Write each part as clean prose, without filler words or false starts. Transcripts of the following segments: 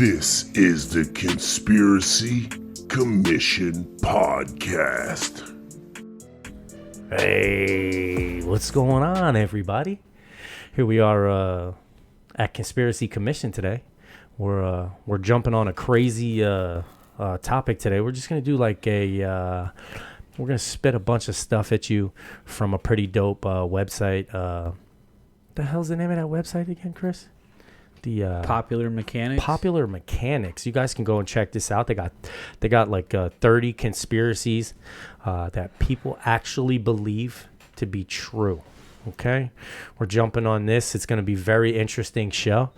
This is the Conspiracy Commission Podcast. Hey, what's going on, everybody? Here we are at Conspiracy Commission today. We're jumping on a crazy topic today. We're just gonna do like we're gonna spit a bunch of stuff at you from a pretty dope website. What the hell's the name of that website again, Chris? The Popular Mechanics. Popular Mechanics. You guys can go and check this out. They got like 30 conspiracies that people actually believe to be true. Okay, we're jumping on this. It's going to be a very interesting show.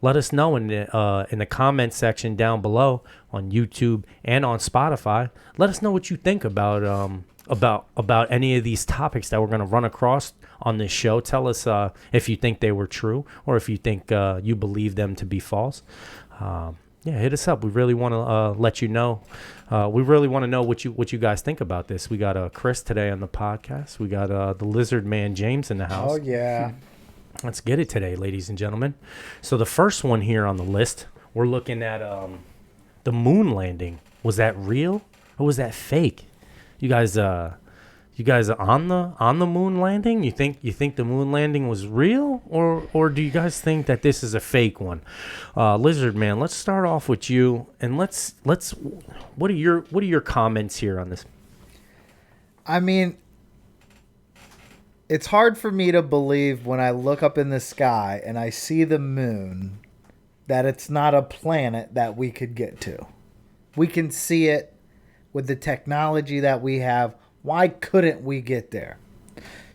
Let us know in the comment section down below on YouTube and on Spotify. Let us know what you think about any of these topics that we're going to run across on this show. Tell us if you think they were true or if you think you believe them to be false. Hit us up. We really want to let you know. We really want to know what you guys think about this. We got Chris today on the podcast. We got the Lizard Man James in the house. Oh yeah. Let's get it today, ladies and gentlemen. So the first one here on the list, we're looking at the moon landing. Was that real or was that fake? You guys on the moon landing? You think the moon landing was real, or do you guys think that this is a fake one? Lizard Man, let's start off with you, and let's what are your comments here on this? I mean, it's hard for me to believe when I look up in the sky and I see the moon that it's not a planet that we could get to. We can see it with the technology that we have. Why couldn't we get there?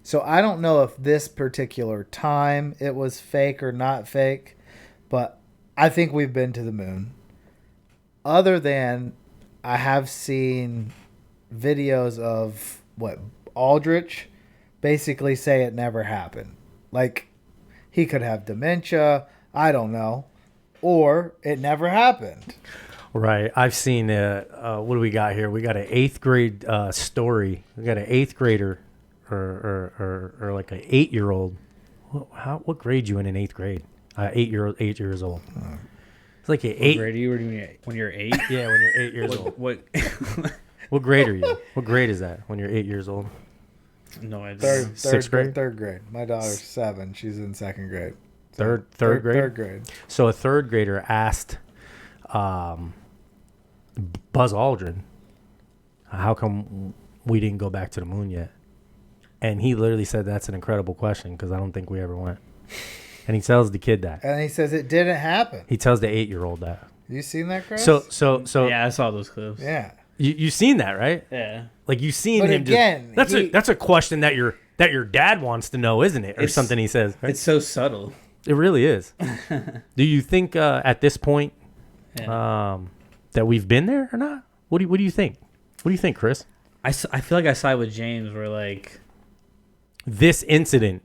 So I don't know if this particular time it was fake or not fake, but I think we've been to the moon. Other than I have seen videos of Aldrich basically say it never happened. Like he could have dementia, I don't know, or it never happened. Right. I've seen what do we got here? We got an 8th grade story. We got an 8th grader or like an 8-year-old. What grade you in 8th grade? 8 years old. It's like an 8. What grade are you when you're 8? Yeah, when you're 8 years old. What grade are you? What grade is that when you're 8 years old? No idea. Sixth grade? Third grade. My daughter's 7. She's in 2nd grade. Third grade? Third grade. So a 3rd grader asked Buzz Aldrin, how come we didn't go back to the moon yet? And he literally said that's an incredible question because I don't think we ever went. And he tells the kid that. And he says it didn't happen. He tells the 8-year-old that. You seen that, Chris? So yeah, I saw those clips. Yeah. You seen that, right? Yeah. Like you seen but him. Again, that's a question that your dad wants to know, isn't it? Or something he says. Right? It's so subtle. It really is. Do you think at this point that we've been there or not? What do you think? What do you think, Chris? I feel like I side with James where like this incident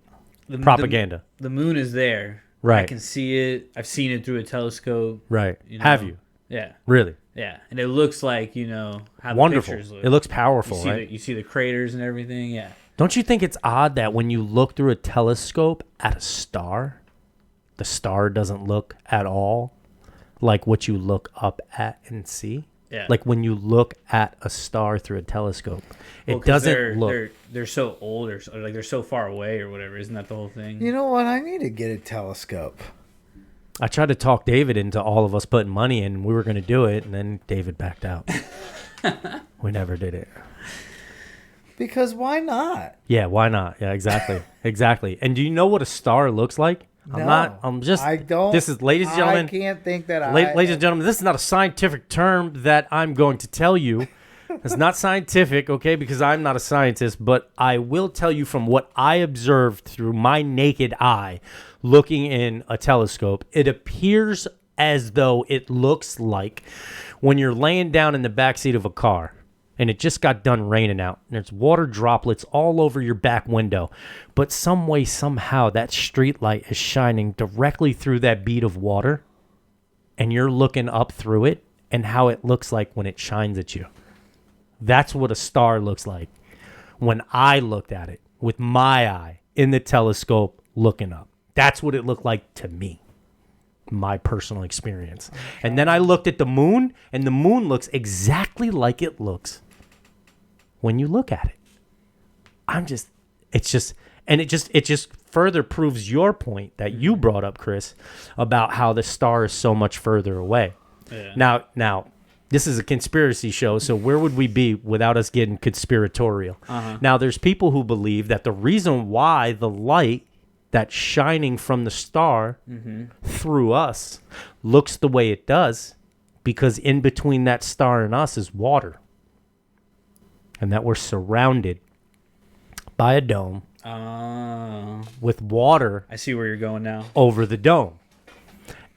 propaganda. The moon is there. Right. I can see it. I've seen it through a telescope. Right. You know? Have you? Yeah. Really? Yeah. And it looks like, how wonderful. the pictures look. It looks powerful, right? You see the craters and everything. Yeah. Don't you think it's odd that when you look through a telescope at a star, the star doesn't look at all like what you look up at and see? Yeah. Like when you look at a star through a telescope, it doesn't look. They're so old or like they're so far away or whatever. Isn't that the whole thing? You know what? I need to get a telescope. I tried to talk David into all of us putting money in. We were going to do it, and then David backed out. We never did it. Because why not? Yeah, why not? Yeah, exactly. Exactly. And do you know what a star looks like? I don't. This is, ladies and gentlemen. I can't think that Ladies and gentlemen, this is not a scientific term that I'm going to tell you. It's not scientific, okay, because I'm not a scientist, but I will tell you from what I observed through my naked eye looking in a telescope, it appears as though it looks like when you're laying down in the backseat of a car and it just got done raining out and there's water droplets all over your back window, but some way, somehow, that street light is shining directly through that bead of water and you're looking up through it and how it looks like when it shines at you. That's what a star looks like when I looked at it with my eye in the telescope looking up. That's what it looked like to me. my personal experience. And then I looked at the moon, and the moon looks exactly like it looks when you look at it. It just further proves your point that you brought up, Chris, about how the star is so much further away. Yeah. Now, this is a conspiracy show, so where would we be without us getting conspiratorial? Now, there's people who believe that the reason why the light that's shining from the star through us looks the way it does, because in between that star and us is water, and that we're surrounded by a dome with water. I see where you're going now. Over the dome.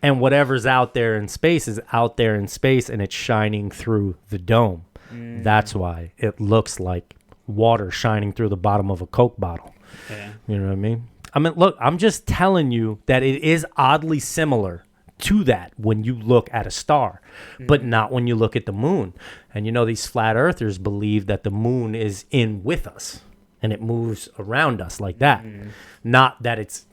And whatever's out there in space is out there in space, and it's shining through the dome. That's why it looks like water shining through the bottom of a Coke bottle. Yeah. You know what I mean? Look, I'm just telling you that it is oddly similar to that when you look at a star, but not when you look at the moon. And these flat earthers believe that the moon is in with us and it moves around us like that. Not that it's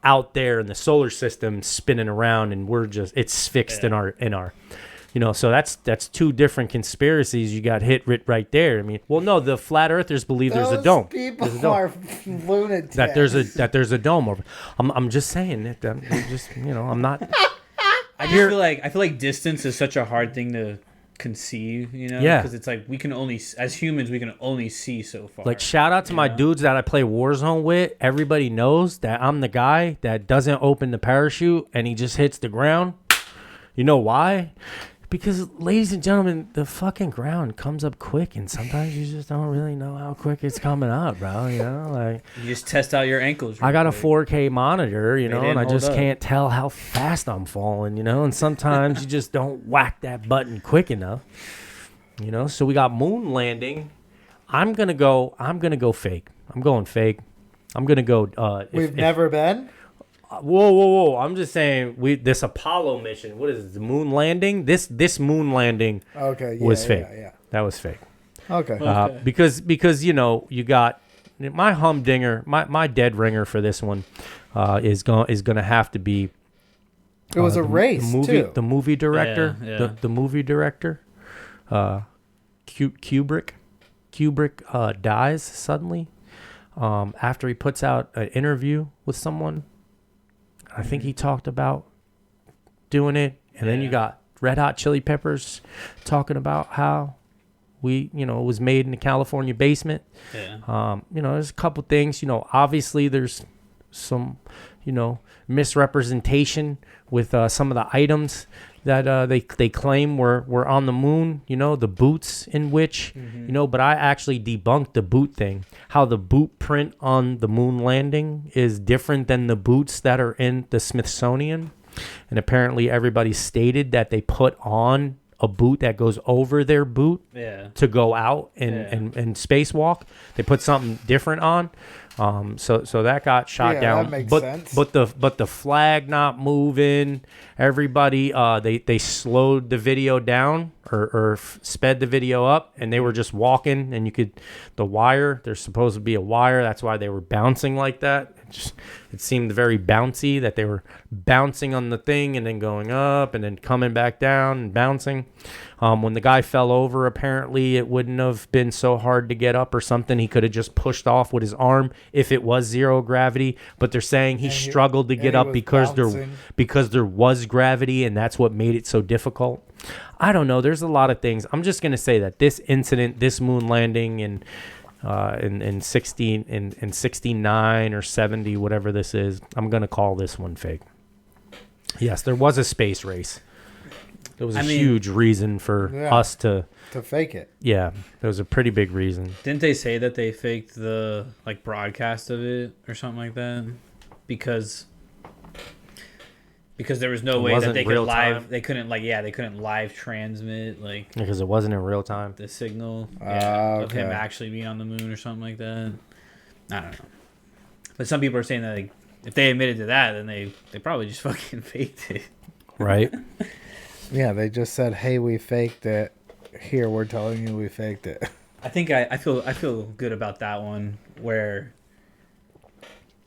out there in the solar system spinning around and it's fixed in our so that's two different conspiracies. You got hit right there. No, the flat earthers believe there's a dome. People There's a dome. are lunatics. That there's a dome over. I'm just saying that. I'm not. I feel like distance is such a hard thing to conceive, Yeah. because it's like as humans we can only see so far. Like, shout out to my dudes that I play Warzone with. Everybody knows that I'm the guy that doesn't open the parachute and he just hits the ground. You know why? Because, ladies and gentlemen, the fucking ground comes up quick, and sometimes you just don't really know how quick it's coming up, bro. Like, you just test out your ankles. I got a quick. 4K monitor, and I just can't tell how fast I'm falling, and sometimes you just don't whack that button quick enough, So we got moon landing. I'm gonna go fake. I'm going fake. I'm gonna go. We've never been. Whoa! I'm just saying, this Apollo mission. What is it? The moon landing? This moon landing. Okay, yeah, was fake. Yeah. That was fake. Okay. Because you got my humdinger, my dead ringer for this one, is gonna have to be. It was a race too. The movie director. Yeah. The movie director. Kubrick dies suddenly. After he puts out an interview with someone. I think he talked about doing it. And then you got Red Hot Chili Peppers talking about how it was made in the California basement. Yeah. There's a couple things, obviously there's some, misrepresentation with some of the items that they claim were on the moon, the boots in which, but I actually debunked the boot thing. How the boot print on the moon landing is different than the boots that are in the Smithsonian. And apparently everybody stated that they put on a boot that goes over their boot to go out and spacewalk. They put something different on. So that got shot down. That makes but sense. but the flag not moving. Everybody they slowed the video down or sped the video up, and they were just walking, and the wire. There's supposed to be a wire. That's why they were bouncing like that. It seemed very bouncy, that they were bouncing on the thing and then going up and then coming back down and bouncing. When the guy fell over, apparently it wouldn't have been so hard to get up or something. He could have just pushed off with his arm if it was zero gravity. But they're saying he struggled to get up because there was gravity, and that's what made it so difficult. I don't know. There's a lot of things. I'm just going to say that this incident, this moon landing in 69 or 70, whatever this is, I'm going to call this one fake. Yes, there was a space race. There was a huge reason for us to fake it. Yeah, there was a pretty big reason. Didn't they say that they faked the broadcast of it or something like that? Because there was no way that they could live. They couldn't they couldn't live transmit because it wasn't in real time. The signal of him actually being on the moon or something like that. I don't know. But some people are saying that if they admitted to that, then they probably just fucking faked it. Right. Yeah, they just said, "Hey, we faked it. Here, we're telling you we faked it." I think I feel good about that one, where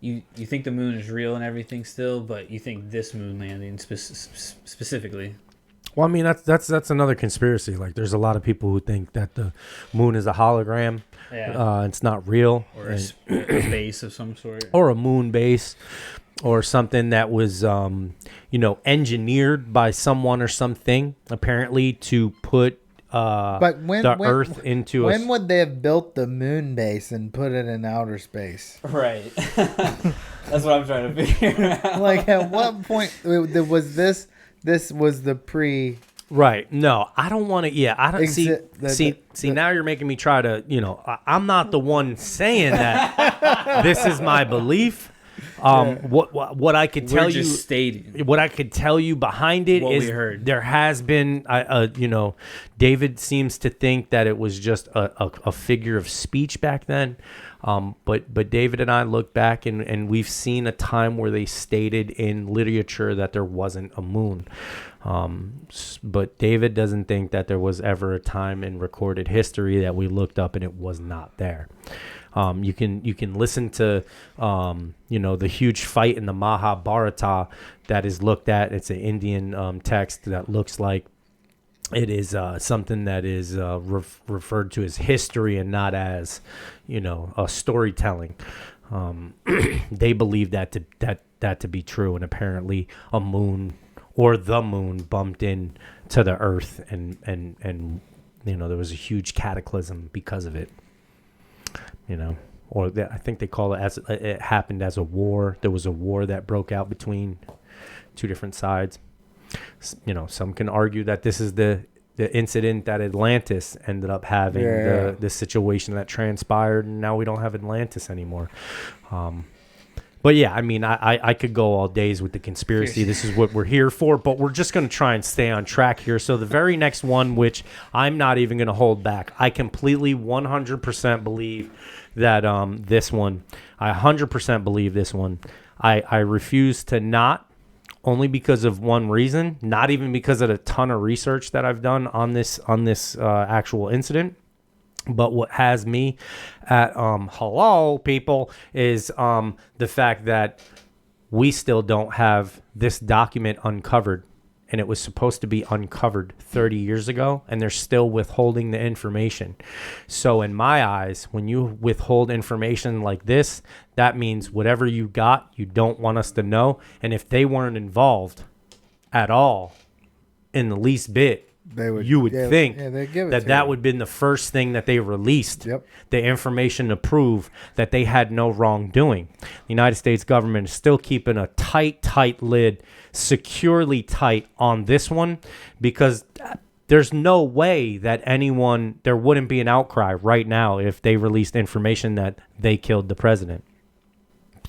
you think the moon is real and everything still, but you think this moon landing specifically. Well, I mean, that's another conspiracy. Like, there's a lot of people who think that the moon is a hologram. Yeah. It's not real. Or a base of some sort. Or a moon base. Or something that was, engineered by someone or something, apparently, to put the Earth into When would they have built the moon base and put it in outer space? Right. That's what I'm trying to figure out. Like, at what point was this? This was the pre. Right. No, I don't want to. Yeah, I don't see. Now you're making me try to. I'm not the one saying that. This is my belief. What I could tell you, stating. What I could tell you behind it is there has been, David seems to think that it was just a figure of speech back then. But David and I look back and we've seen a time where they stated in literature that there wasn't a moon. But David doesn't think that there was ever a time in recorded history that we looked up and it was not there. You can listen to the huge fight in the Mahabharata that is looked at. It's an Indian text that looks like it is something that is referred to as history and not as a storytelling. They believe that to be true, and apparently a moon or the moon bumped in to the Earth, and there was a huge cataclysm because of it. I think they call it as it happened as a war. There was a war that broke out between two different sides. Some can argue that this is the incident that Atlantis ended up having, the situation that transpired, and now we don't have Atlantis anymore. But yeah, I mean, I could go all days with the conspiracy. This is what we're here for, but we're just going to try and stay on track here. So the very next one, which I'm not even going to hold back, I completely 100% believe that this one, I 100% believe this one. I refuse to not, only because of one reason, not even because of a ton of research that I've done on this actual incident. But what has me at hello, people, is the fact that we still don't have this document uncovered. And it was supposed to be uncovered 30 years ago, and they're still withholding the information. So in my eyes, when you withhold information like this, that means whatever you got, you don't want us to know. And if they weren't involved at all in the least bit, you would think that would have been the first thing that they released, the information to prove that they had no wrongdoing. The United States government is still keeping a tight lid, securely tight on this one, because there's no way that there wouldn't be an outcry right now if they released information that they killed the president.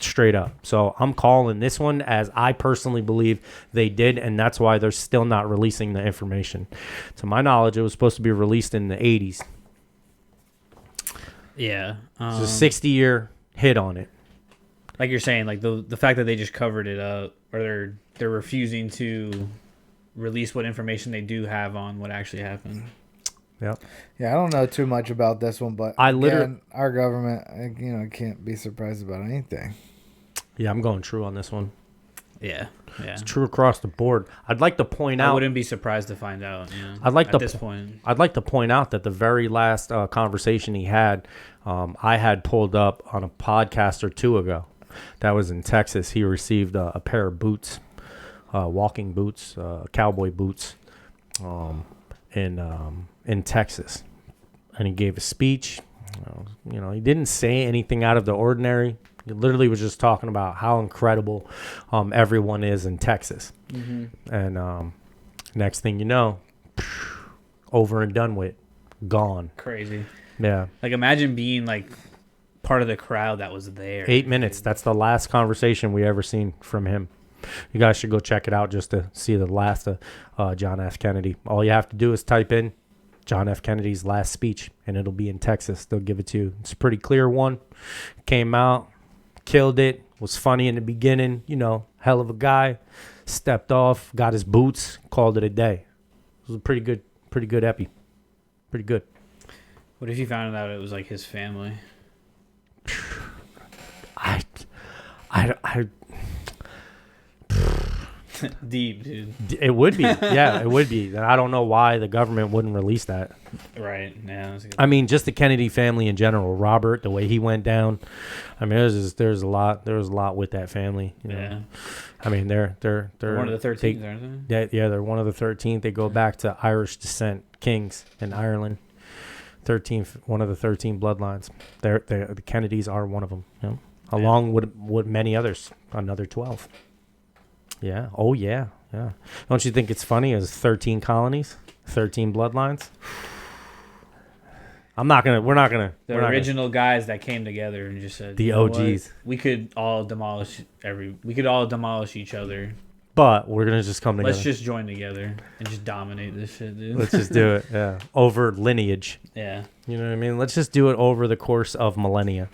Straight up. So I'm calling this one as I personally believe they did, and that's why they're still not releasing the information. To my knowledge, it was supposed to be released in the 80s. Yeah. It's a 60-year hit on it. Like you're saying, like the fact that they just covered it up, or they're refusing to release what information they do have on what actually happened. Yep. Yeah, I don't know too much about this one, but our government, can't be surprised about anything. Yeah, I'm going true on this one. Yeah. It's true across the board. I'd like to point out. I wouldn't be surprised to find out. At this point, I'd like to point out that the very last conversation he had, I had pulled up on a podcast or two ago. That was in Texas. He received a pair of boots, walking boots, cowboy boots, in Texas, and he gave a speech. He didn't say anything out of the ordinary. He literally was just talking about how incredible everyone is in Texas. Mm-hmm. And next thing you know, over and done with, gone. Crazy. Yeah. Like, imagine being like part of the crowd that was there. 8 minutes. That's the last conversation we ever seen from him. You guys should go check it out just to see the last of John F. Kennedy. All you have to do is type in John F. Kennedy's last speech, and it'll be in Texas. They'll give it to you. It's a pretty clear one. Came out, killed it, was funny in the beginning, hell of a guy. Stepped off, got his boots, called it a day. It was a pretty good epi. Pretty good. What I Deep, dude. It would be. Yeah, it would be. I don't know why the government wouldn't release that. Right. Yeah. I mean, just the Kennedy family in general. Robert, the way he went down. I mean, there's a lot with that family. You know? Yeah. I mean, they're one of the 13th, aren't they? Yeah, they're one of the 13th. They go back to Irish descent kings in Ireland. 13th, one of the 13 bloodlines. The Kennedys are one of them. You know? Along with many others, another 12. Yeah. Oh, yeah. Yeah. Don't you think it's funny? As 13 colonies, 13 bloodlines. We're not gonna. The original guys that came together and just said, the OGs. We could all demolish each other. But we're gonna just come together. Let's just join together and just dominate this shit, dude. Let's just do it. Yeah. Over lineage. Yeah. You know what I mean? Let's just do it over the course of millennia.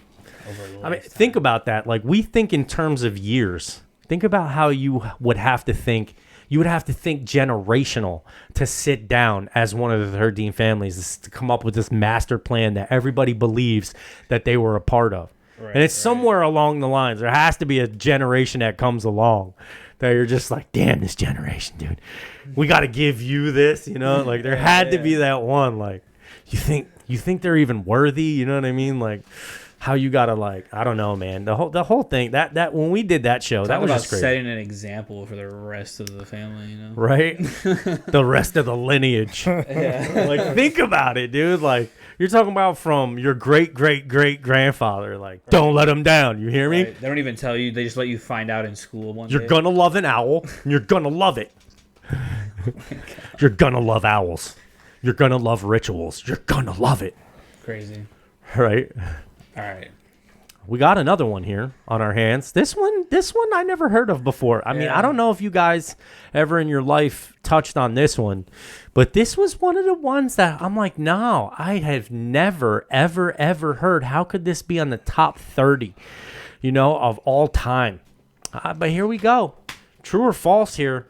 I mean, think about that. Like, we think in terms of years. Think about how you would have to think. You would have to think generational to sit down as one of the 13 families to come up with this master plan that everybody believes that they were a part of. Right, and it's somewhere along the lines. There has to be a generation that comes along that you're just like, damn, this generation, dude. We got to give you this, you know? Like, there had to be that one. Like, you think they're even worthy? You know what I mean? Like, how you gotta, like, I don't know, man. The whole thing that when we did that show, that was just great. Setting an example for the rest of the family, you know, right? The rest of the lineage. Yeah. Like, think about it, dude. Like, you're talking about from your great grandfather. Like, don't let them down. You hear me? They don't even tell you. They just let you find out in school one day. You're gonna love an owl. And you're gonna love it. You're gonna love owls. You're gonna love rituals. You're gonna love it. Crazy. Right. All right. We got another one here on our hands. This one I never heard of before. I mean, I don't know if you guys ever in your life touched on this one, but this was one of the ones that I'm like, no, I have never, ever heard. How could this be on the top 30, of all time? But here we go. True or false here?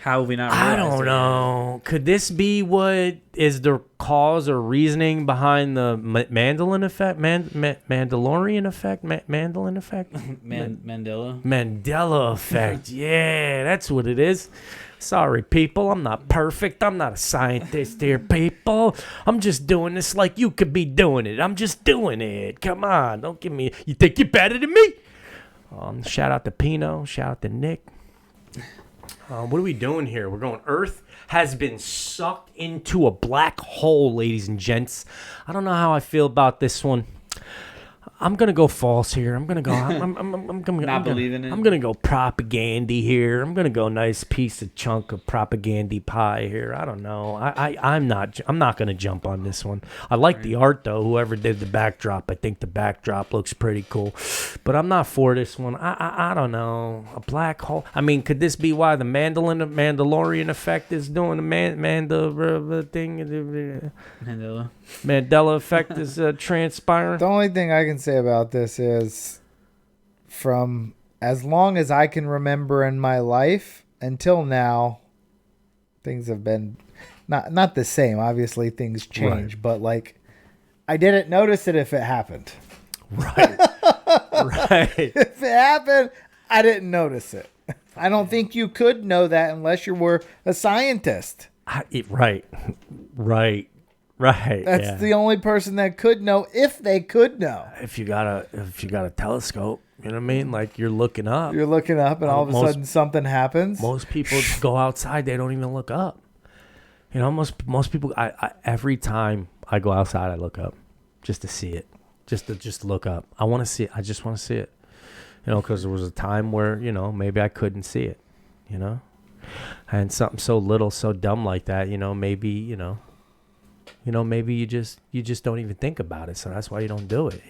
How have we not I don't know. Could this be what is the cause or reasoning behind the Mandalorian effect? Mandalorian effect? Mandalorian effect? Mandela? Mandela effect. Yeah, that's what it is. Sorry, people. I'm not perfect. I'm not a scientist here, people. I'm just doing this like you could be doing it. I'm just doing it. Come on. Don't give me... You think you're better than me? Shout out to Pino. Shout out to Nick. What are we doing here? We're going Earth has been sucked into a black hole, ladies and gents. I don't know how I feel about this one. I'm gonna go false here. I'm gonna go. I'm not believing it. I'm gonna go propagandy here. I'm gonna go nice piece of chunk of propagandy pie here. I don't know. I'm not gonna jump on this one. I like the art though. Whoever did the backdrop, I think the backdrop looks pretty cool. But I'm not for this one. I don't know. A black hole. I mean, could this be why the Mandalorian effect is doing the thing? Mandela effect is transpiring. The only thing I can say about this is, from as long as I can remember in my life until now, things have been not the same. Obviously, things change, right. But like, I didn't notice it if it happened. Right. Right. If it happened, I didn't notice it. I don't think you could know that unless you were a scientist. Right. That's the only person that could know, if they could know. If you got a telescope, you know what I mean? Like, you're looking up. And all of a sudden something happens. Most people go outside, they don't even look up. Most people. I every time I go outside, I look up just to see it, just to look up. I want to see it. I just want to see it. Because there was a time where maybe I couldn't see it. And something so little, so dumb like that. Maybe maybe you just don't even think about it, so that's why you don't do it,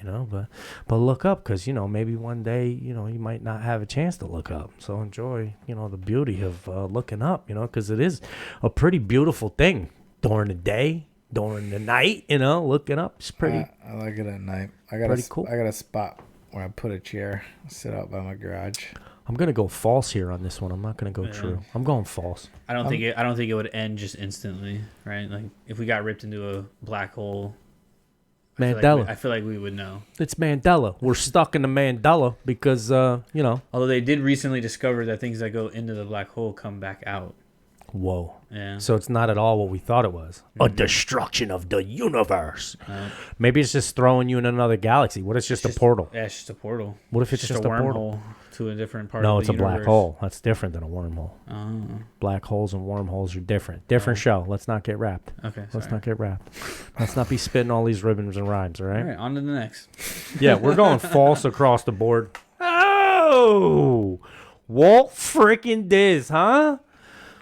but look up, because maybe one day you might not have a chance to look up, so enjoy the beauty of looking up, because it is a pretty beautiful thing during the day, during the night, looking up is pretty. I like it at night. I got a spot where I put a chair, sit out by my garage. I'm gonna go false here on this one. I'm not gonna go true. I'm going false. I don't think it would end just instantly, right? Like, if we got ripped into a black hole, Mandela. I feel like we would know. It's Mandela. We're stuck in the Mandela because, Although they did recently discover that things that go into the black hole come back out. Whoa. Yeah. So it's not at all what we thought it was. A destruction of the universe. Maybe it's just throwing you in another galaxy. What if it's just a portal? Yeah, it's just a portal. What if it's just a portal? wormhole to a different part No, of it's the a universe? black hole. That's different than a wormhole. Oh. Black holes and wormholes are different. Different show. Let's not get wrapped. Okay, Let's not get wrapped. Let's not be spitting all these ribbons and rhymes, all right? All right, on to the next. Yeah, we're going false across the board. Oh! Walt freaking Diz, huh?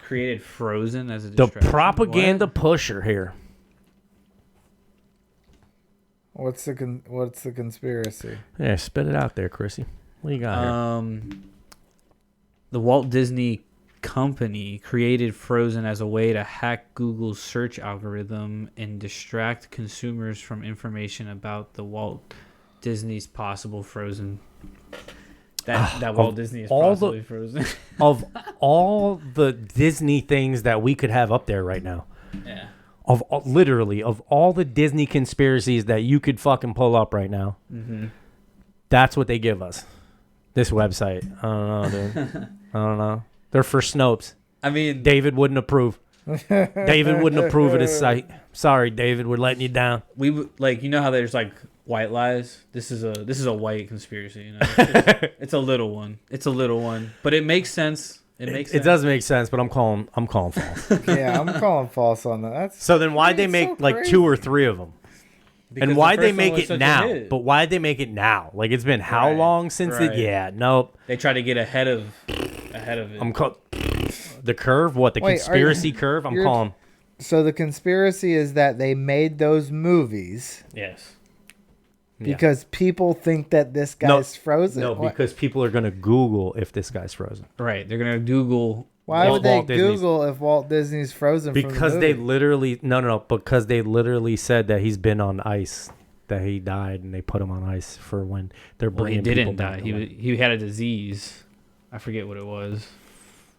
Created Frozen as a The distraction. propaganda What? pusher here. What's the conspiracy? Yeah, spit it out there, Chrissy. What you got here? The Walt Disney Company created Frozen as a way to hack Google's search algorithm and distract consumers from information about the Walt Disney's possible Frozen. That Walt Disney is possibly frozen. Of all the Disney things that we could have up there right now, Yeah. of all the Disney conspiracies that you could fucking pull up right now, that's what they give us. This website. I don't know, dude. I don't know. They're for Snopes. I mean, David wouldn't approve. David wouldn't approve of this site. Sorry, David, we're letting you down. we would how there's like white lies. This is a white conspiracy. You know, it's a little one. It's a little one, but it makes sense. It does make sense, but I'm calling false. Yeah, I'm calling false on that. That's So then why'd they make so like crazy. 2 or 3 of them? Because And the why'd they first one make was it such a now? hit. But why'd they make it now? Like it's been how Right, long since right. Yeah, nope. They try to get ahead of it. I'm the curve. What the Wait, conspiracy curve? I'm you're- calling. So the conspiracy is that they made those movies Yes. because people think that this guy's frozen. No, What- because people are gonna Google if this guy's frozen. Right. They're gonna Google. Why would they Walt Disney's- Google if Walt Disney's frozen? from the Because they movie? literally because they literally said that he's been on ice, that he died, and they put him on ice for when they're Well, he bringing people didn't die. back. He had a disease. I forget what it was.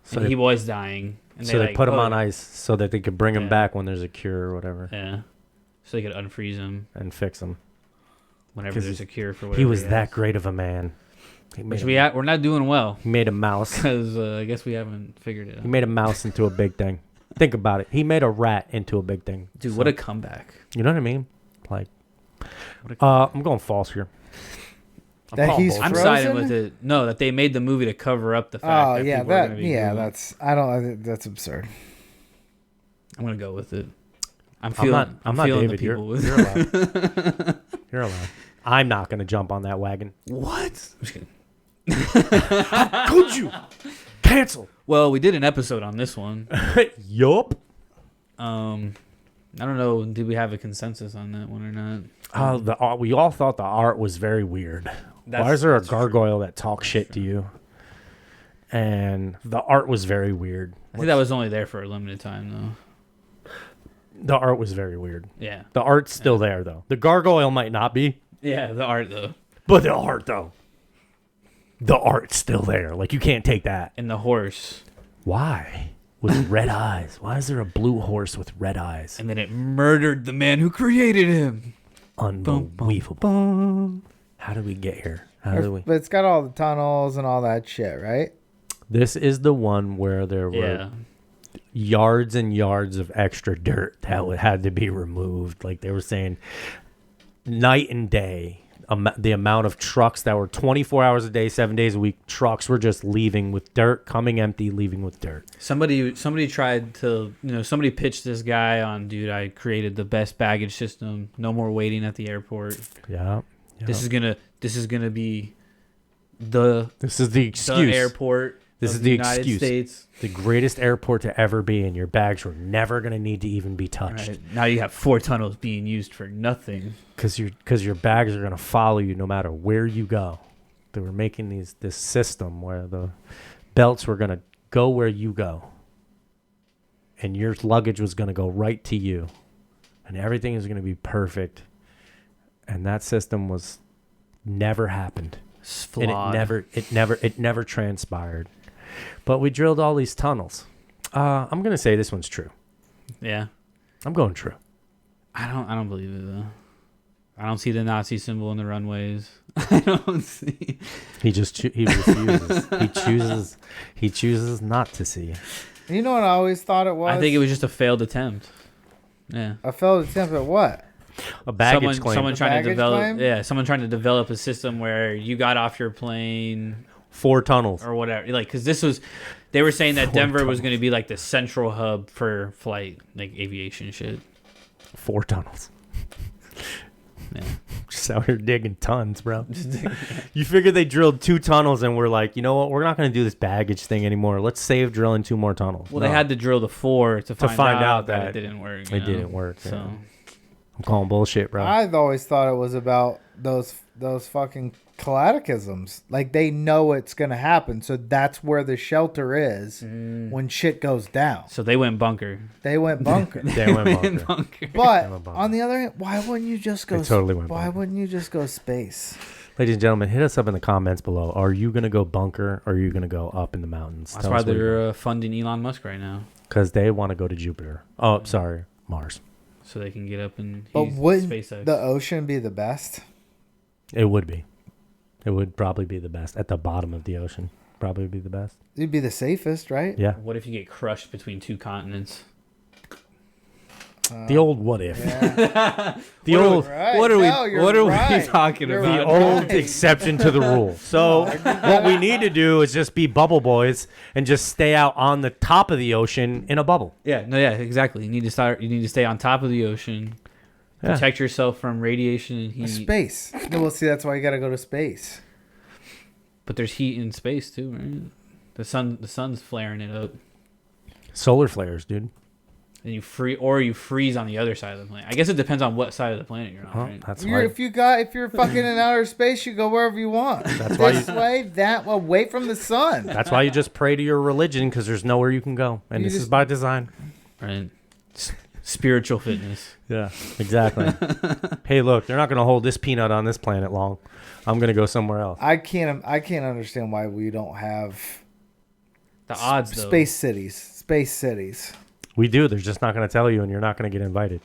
So And they- he was dying. And So they put him on ice. ice so that they could bring him Yeah. back when there's a cure or whatever, Yeah. So they could unfreeze him and fix him. whenever 'Cause there's a cure for whatever. He was that great of a man. He Which made, we're not doing well he made a mouse. because I guess we haven't figured it out. He made a mouse into a big thing. Think about it. He made a rat into a big thing. Dude, So- what a comeback! You know what I mean? Like, What a I'm going false here. That calling he's bullshit. I'm frozen? siding with it. No, that they made the movie to cover up the fact. Oh that yeah, people are gonna be Googling. that's I think that's absurd. I'm gonna go with it. I'm not feeling David. the people with You're allowed. You're allowed. I'm not going to jump on that wagon. what? I'm just kidding. Could you? Cancel. Well, we did an episode on this one. Yup. I don't know. Did we have a consensus on that one or not? We all thought the art was very weird. Why is there a gargoyle that talks shit to you? And the art was very weird. I think that was only there for a limited time, though. The art was very weird. Yeah. The art's still there, though. The gargoyle might not be, Yeah, the art though, but the art, though. The art's still there. Like, you can't take that. and the horse, Why? With red eyes. Why is there a blue horse with red eyes? and then it murdered the man who created him. Unbelievable. How did we get here? How did we? But it's got all the tunnels and all that shit, right? This is the one where there were Yeah. yards and yards of extra dirt that had to be removed. Like they were saying, night and day, the amount of trucks that were 24 hours a day, 7 days a week, trucks were just leaving with dirt, coming empty, leaving with dirt. Somebody tried to, somebody pitched this guy on, dude, I created the best baggage system. No more waiting at the airport. Yeah. This is gonna be the This is the excuse. airport. This of is the United excuse. States. The greatest airport to ever be, and your bags were never going to need to even be touched. Right. Now you have 4 tunnels being used for nothing. Because your bags are going to follow you no matter where you go. They were making this system where the belts were going to go where you go. And your luggage was going to go right to you. And everything is going to be perfect. And that system was never happened. It's flawed. And it never transpired. But we drilled all these tunnels. I'm going to say this one's true. Yeah. I'm going true. I don't believe it though. I don't see the Nazi symbol in the runways. I don't see. He refuses. He chooses not to see. You know what I always thought it was? I think it was just a failed attempt. Yeah. A failed attempt at what? A baggage claim. Someone trying to baggage develop. claim? Yeah, someone trying to develop a system where you got off your plane 4 tunnels. or whatever. Like, because this was, they were saying that Denver was going to be like the central hub for flight, like aviation shit. 4 tunnels. Yeah. Just out here digging tons, bro. You figure they drilled 2 tunnels and we're like, you know what? We're not going to do this baggage thing anymore. Let's save drilling 2 more tunnels. Well, they had to drill the 4 to find out that it didn't work. It didn't work. So. Yeah. I'm calling bullshit, bro. I've always thought it was about those fucking cataclysms. Like, they know it's going to happen, so that's where the shelter is when shit goes down. So they went bunker. They went bunker. They went bunker. But on the other hand, why wouldn't you just go? They totally went Why bunker. wouldn't you just go space? Ladies and gentlemen, hit us up in the comments below. Are you going to go bunker or are you going to go up in the mountains? That's why they're funding Elon Musk right now. Because they want to go to Jupiter. Oh, sorry, Mars. So they can get up and But use wouldn't SpaceX. the ocean be the best? It would be. It would probably be the best. At the bottom of the ocean. Probably be the best. It'd be the safest, right? Yeah. What if you get crushed between 2 continents? The old what if. Yeah. The old Right. What are No, we? you're What are we right. talking You're about? the right. old exception to the rule. So what we need to do is just be bubble boys and just stay out on the top of the ocean in a bubble. Yeah. No. Yeah. Exactly. You need to start. You need to stay on top of the ocean. Yeah. Protect yourself from radiation and heat. Space. No, well, see, that's why you got to go to space. But there's heat in space too, right? The sun's flaring it up, Solar flares, dude. and you freeze on the other side of the planet. I guess it depends on what side of the planet you're on, Well, right? that's You're, why. if you're fucking in outer space, you go wherever you want. That's why This way, that away from the sun. That's why you just pray to your religion because there's nowhere you can go, and You this is just- by design. Right. Spiritual fitness. Yeah, exactly. Hey, look, they're not going to hold this peanut on this planet long. I'm going to go somewhere else. I can't understand why we don't have The odds, though. space cities. Space cities. We do. They're just not going to tell you, and you're not going to get invited.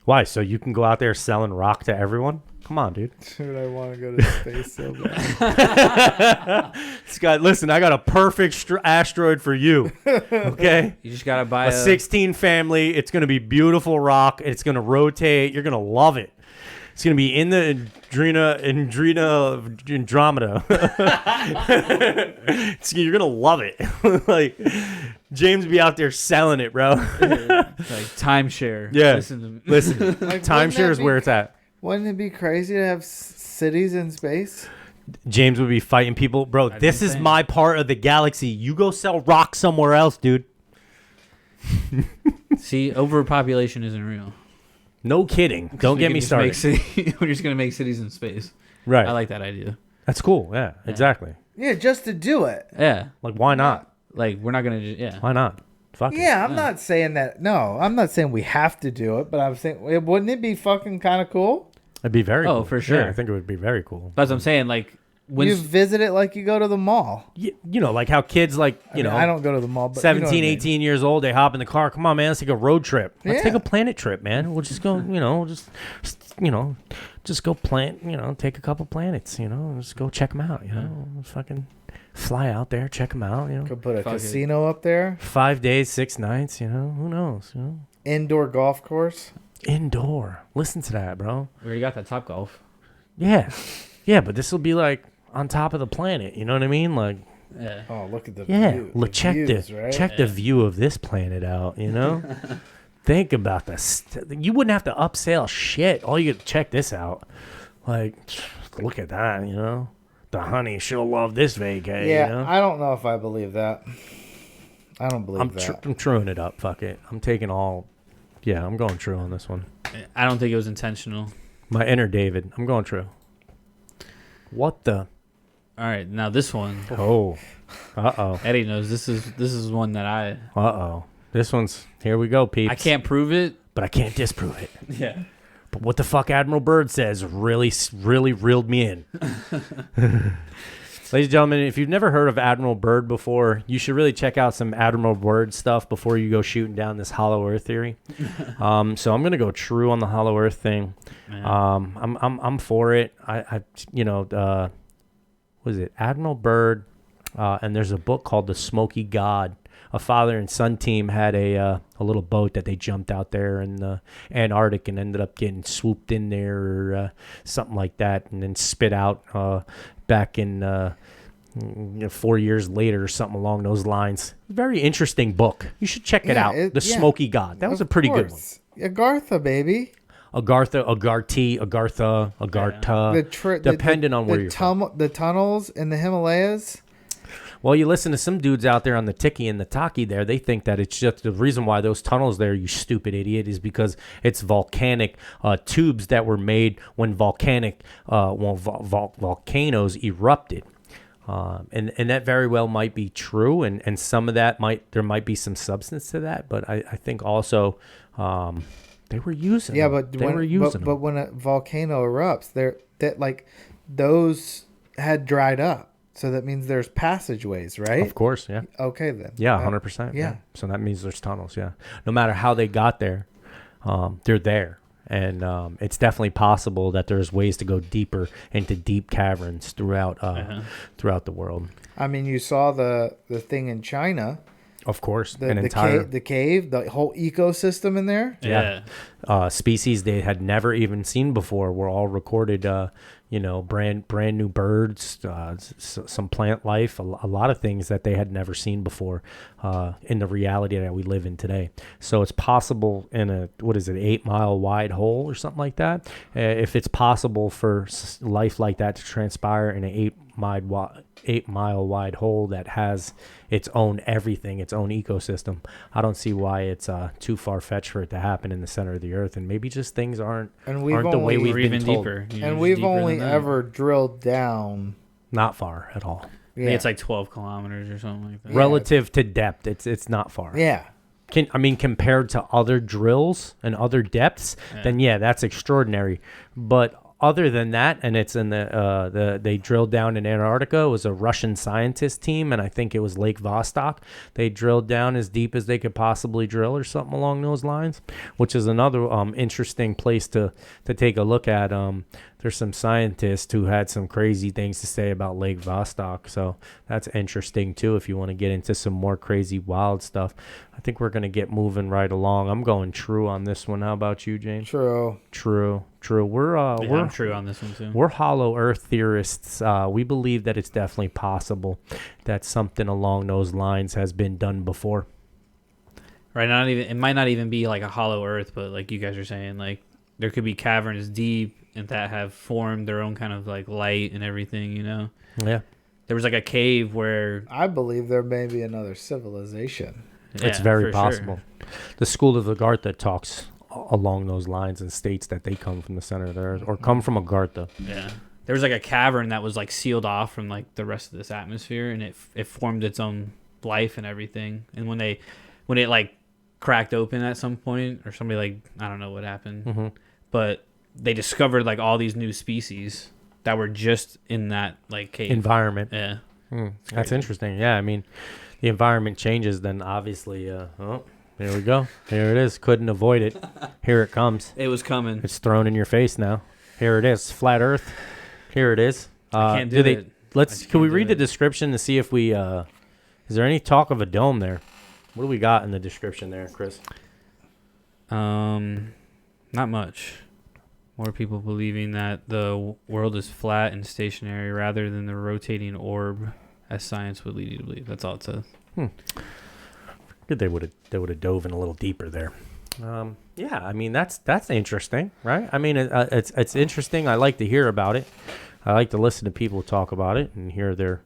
Why? So you can go out there selling rock to everyone? Come on, dude. Dude, I want to go to space so bad. Scott, listen, I got a perfect asteroid for you. Okay? You just gotta buy A 16 family. It's going to be beautiful rock. It's going to rotate. You're going to love it. It's going to be in the Andromeda. You're going to love it. Like, James be out there selling it, bro. like timeshare. Yeah. Listen to me. Listen, Like, timeshare is where it's at. Wouldn't it be crazy to have cities in space? James would be fighting people. Bro, this is insane. my part of the galaxy. You go sell rock somewhere else, dude. See, overpopulation isn't real. No kidding. Don't get me started. We're just gonna make cities in space. Right. I like that idea. That's cool. Yeah, exactly. Yeah, just to do it. Yeah. Like, why not? Like we're not gonna. Yeah. Why not? Fuck it. Yeah, I'm not saying that. No, I'm not saying we have to do it, but I'm saying, wouldn't it be fucking kind of cool? It'd be very cool. for sure. Yeah, I think it would be very cool. That's what I'm saying. Like when You visit it like you go to the mall. You know, like how kids, like, I mean, know, I don't go to the mall, but 17, you know what I mean. 18 years old, they hop in the car. Come on, man, let's take a road trip. Let's Yeah. take a planet trip, man. We'll just go, just go take a couple planets, just go check them out, fucking fly out there, check them out, Could put a Fuck it. casino up there. 5 days, 6 nights, who knows, Indoor golf course. Indoor. Listen to that, bro. we already got that Top Golf. Yeah. Yeah, but this will be like on top of the planet, you know what I mean? Like, Yeah. Oh, look at the yeah, view. look, check views, right? the view of this planet out, Think about this. You wouldn't have to upsell shit. All you get to check this out. Like, look at that, The honey, she'll love this vacay, Yeah, I don't know if I believe that. I don't believe I'm that. I'm truing it up. Fuck it. I'm taking all. Yeah, I'm going true on this one. I don't think it was intentional. My inner David. I'm going true. What the? All right, now this one. Oh. Uh-oh. Eddie knows this is one that I Uh-oh. This one's, here we go, peeps. I can't prove it. But I can't disprove it. Yeah. But what the fuck Admiral Byrd says really reeled me in. Ladies and gentlemen, if you've never heard of Admiral Byrd before, you should really check out some Admiral Byrd stuff before you go shooting down this hollow Earth theory. So I'm gonna go true on the hollow Earth thing. I'm for it. What is it? Admiral Byrd, and there's a book called The Smoky God. A father and son team had a little boat that they jumped out there in the Antarctic and ended up getting swooped in there or something like that, and then spit out back in 4 years later or something along those lines. Very interesting book. You should check it out. The Smoky God. That was a pretty good one. Agartha, baby. Agartha, Agartha, depending on where you're from. The tunnels in the Himalayas. Well, you listen to some dudes out there on the Tiki and the Taki there, they think that it's just the reason why those tunnels there, you stupid idiot, is because it's volcanic tubes that were made when volcanoes erupted. And that very well might be true, and some of that there might be some substance to that, but I think also they were using them. But when a volcano erupts, those had dried up. So that means there's passageways, right? Of course, yeah. Okay, then. Yeah, 100%. Yeah. So that means there's tunnels, yeah. No matter how they got there, they're there. And it's definitely possible that there's ways to go deeper into deep caverns throughout the world. I mean, you saw the thing in China. Of course. The cave, the whole ecosystem in there. Yeah. Species they had never even seen before were all recorded, brand new birds, some plant life, a lot of things that they had never seen before in the reality that we live in today. So it's possible in a 8-mile wide hole or something like that. If it's possible for life like that to transpire in an 8-mile wide hole that has its own everything, its own ecosystem, I don't see why it's too far-fetched for it to happen in the center of the earth, and maybe just things aren't the way we've been told. Deeper, and we've only ever drilled down not far at all. I think it's like 12 kilometers or something like that. Relative to depth, it's not far. Yeah. Compared to other drills and other depths, then that's extraordinary. But other than that, and it's in they drilled down in Antarctica. It was a Russian scientist team, and I think it was Lake Vostok. They drilled down as deep as they could possibly drill, or something along those lines, which is another interesting place to take a look at. There's some scientists who had some crazy things to say about Lake Vostok, so that's interesting too if you want to get into some more crazy wild stuff. I think we're going to get moving right along. I'm going true on this one. How about you, James? True. I'm true on this one too. We're hollow earth theorists. We believe that it's definitely possible that something along those lines has been done before. Right, it might not even be like a hollow earth, but like you guys are saying, like there could be caverns deep and that have formed their own kind of like light and everything, Yeah. There was like a cave where I believe there may be another civilization. It's very possible. Sure. The School of Agartha talks along those lines and states that they come from the center of the earth or come from Agartha. Yeah. There was like a cavern that was like sealed off from like the rest of this atmosphere, and it formed its own life and everything. And when it like cracked open at some point, or somebody like, I don't know what happened, but they discovered like all these new species that were just in that like cave environment. Yeah. That's interesting. Yeah. I mean, the environment changes, then obviously, here we go. Here it is. Couldn't avoid it. Here it comes. It was coming. It's thrown in your face now. Here it is. Flat Earth. Here it is. I can't do it. Can we read the description to see if we, is there any talk of a dome there? What do we got in the description there, Chris? Not much. More people believing that the world is flat and stationary rather than the rotating orb, as science would lead you to believe. That's all it says. Good, they would have dove in a little deeper there. Yeah, I mean that's interesting, right? I mean it's interesting. I like to hear about it. I like to listen to people talk about it and hear their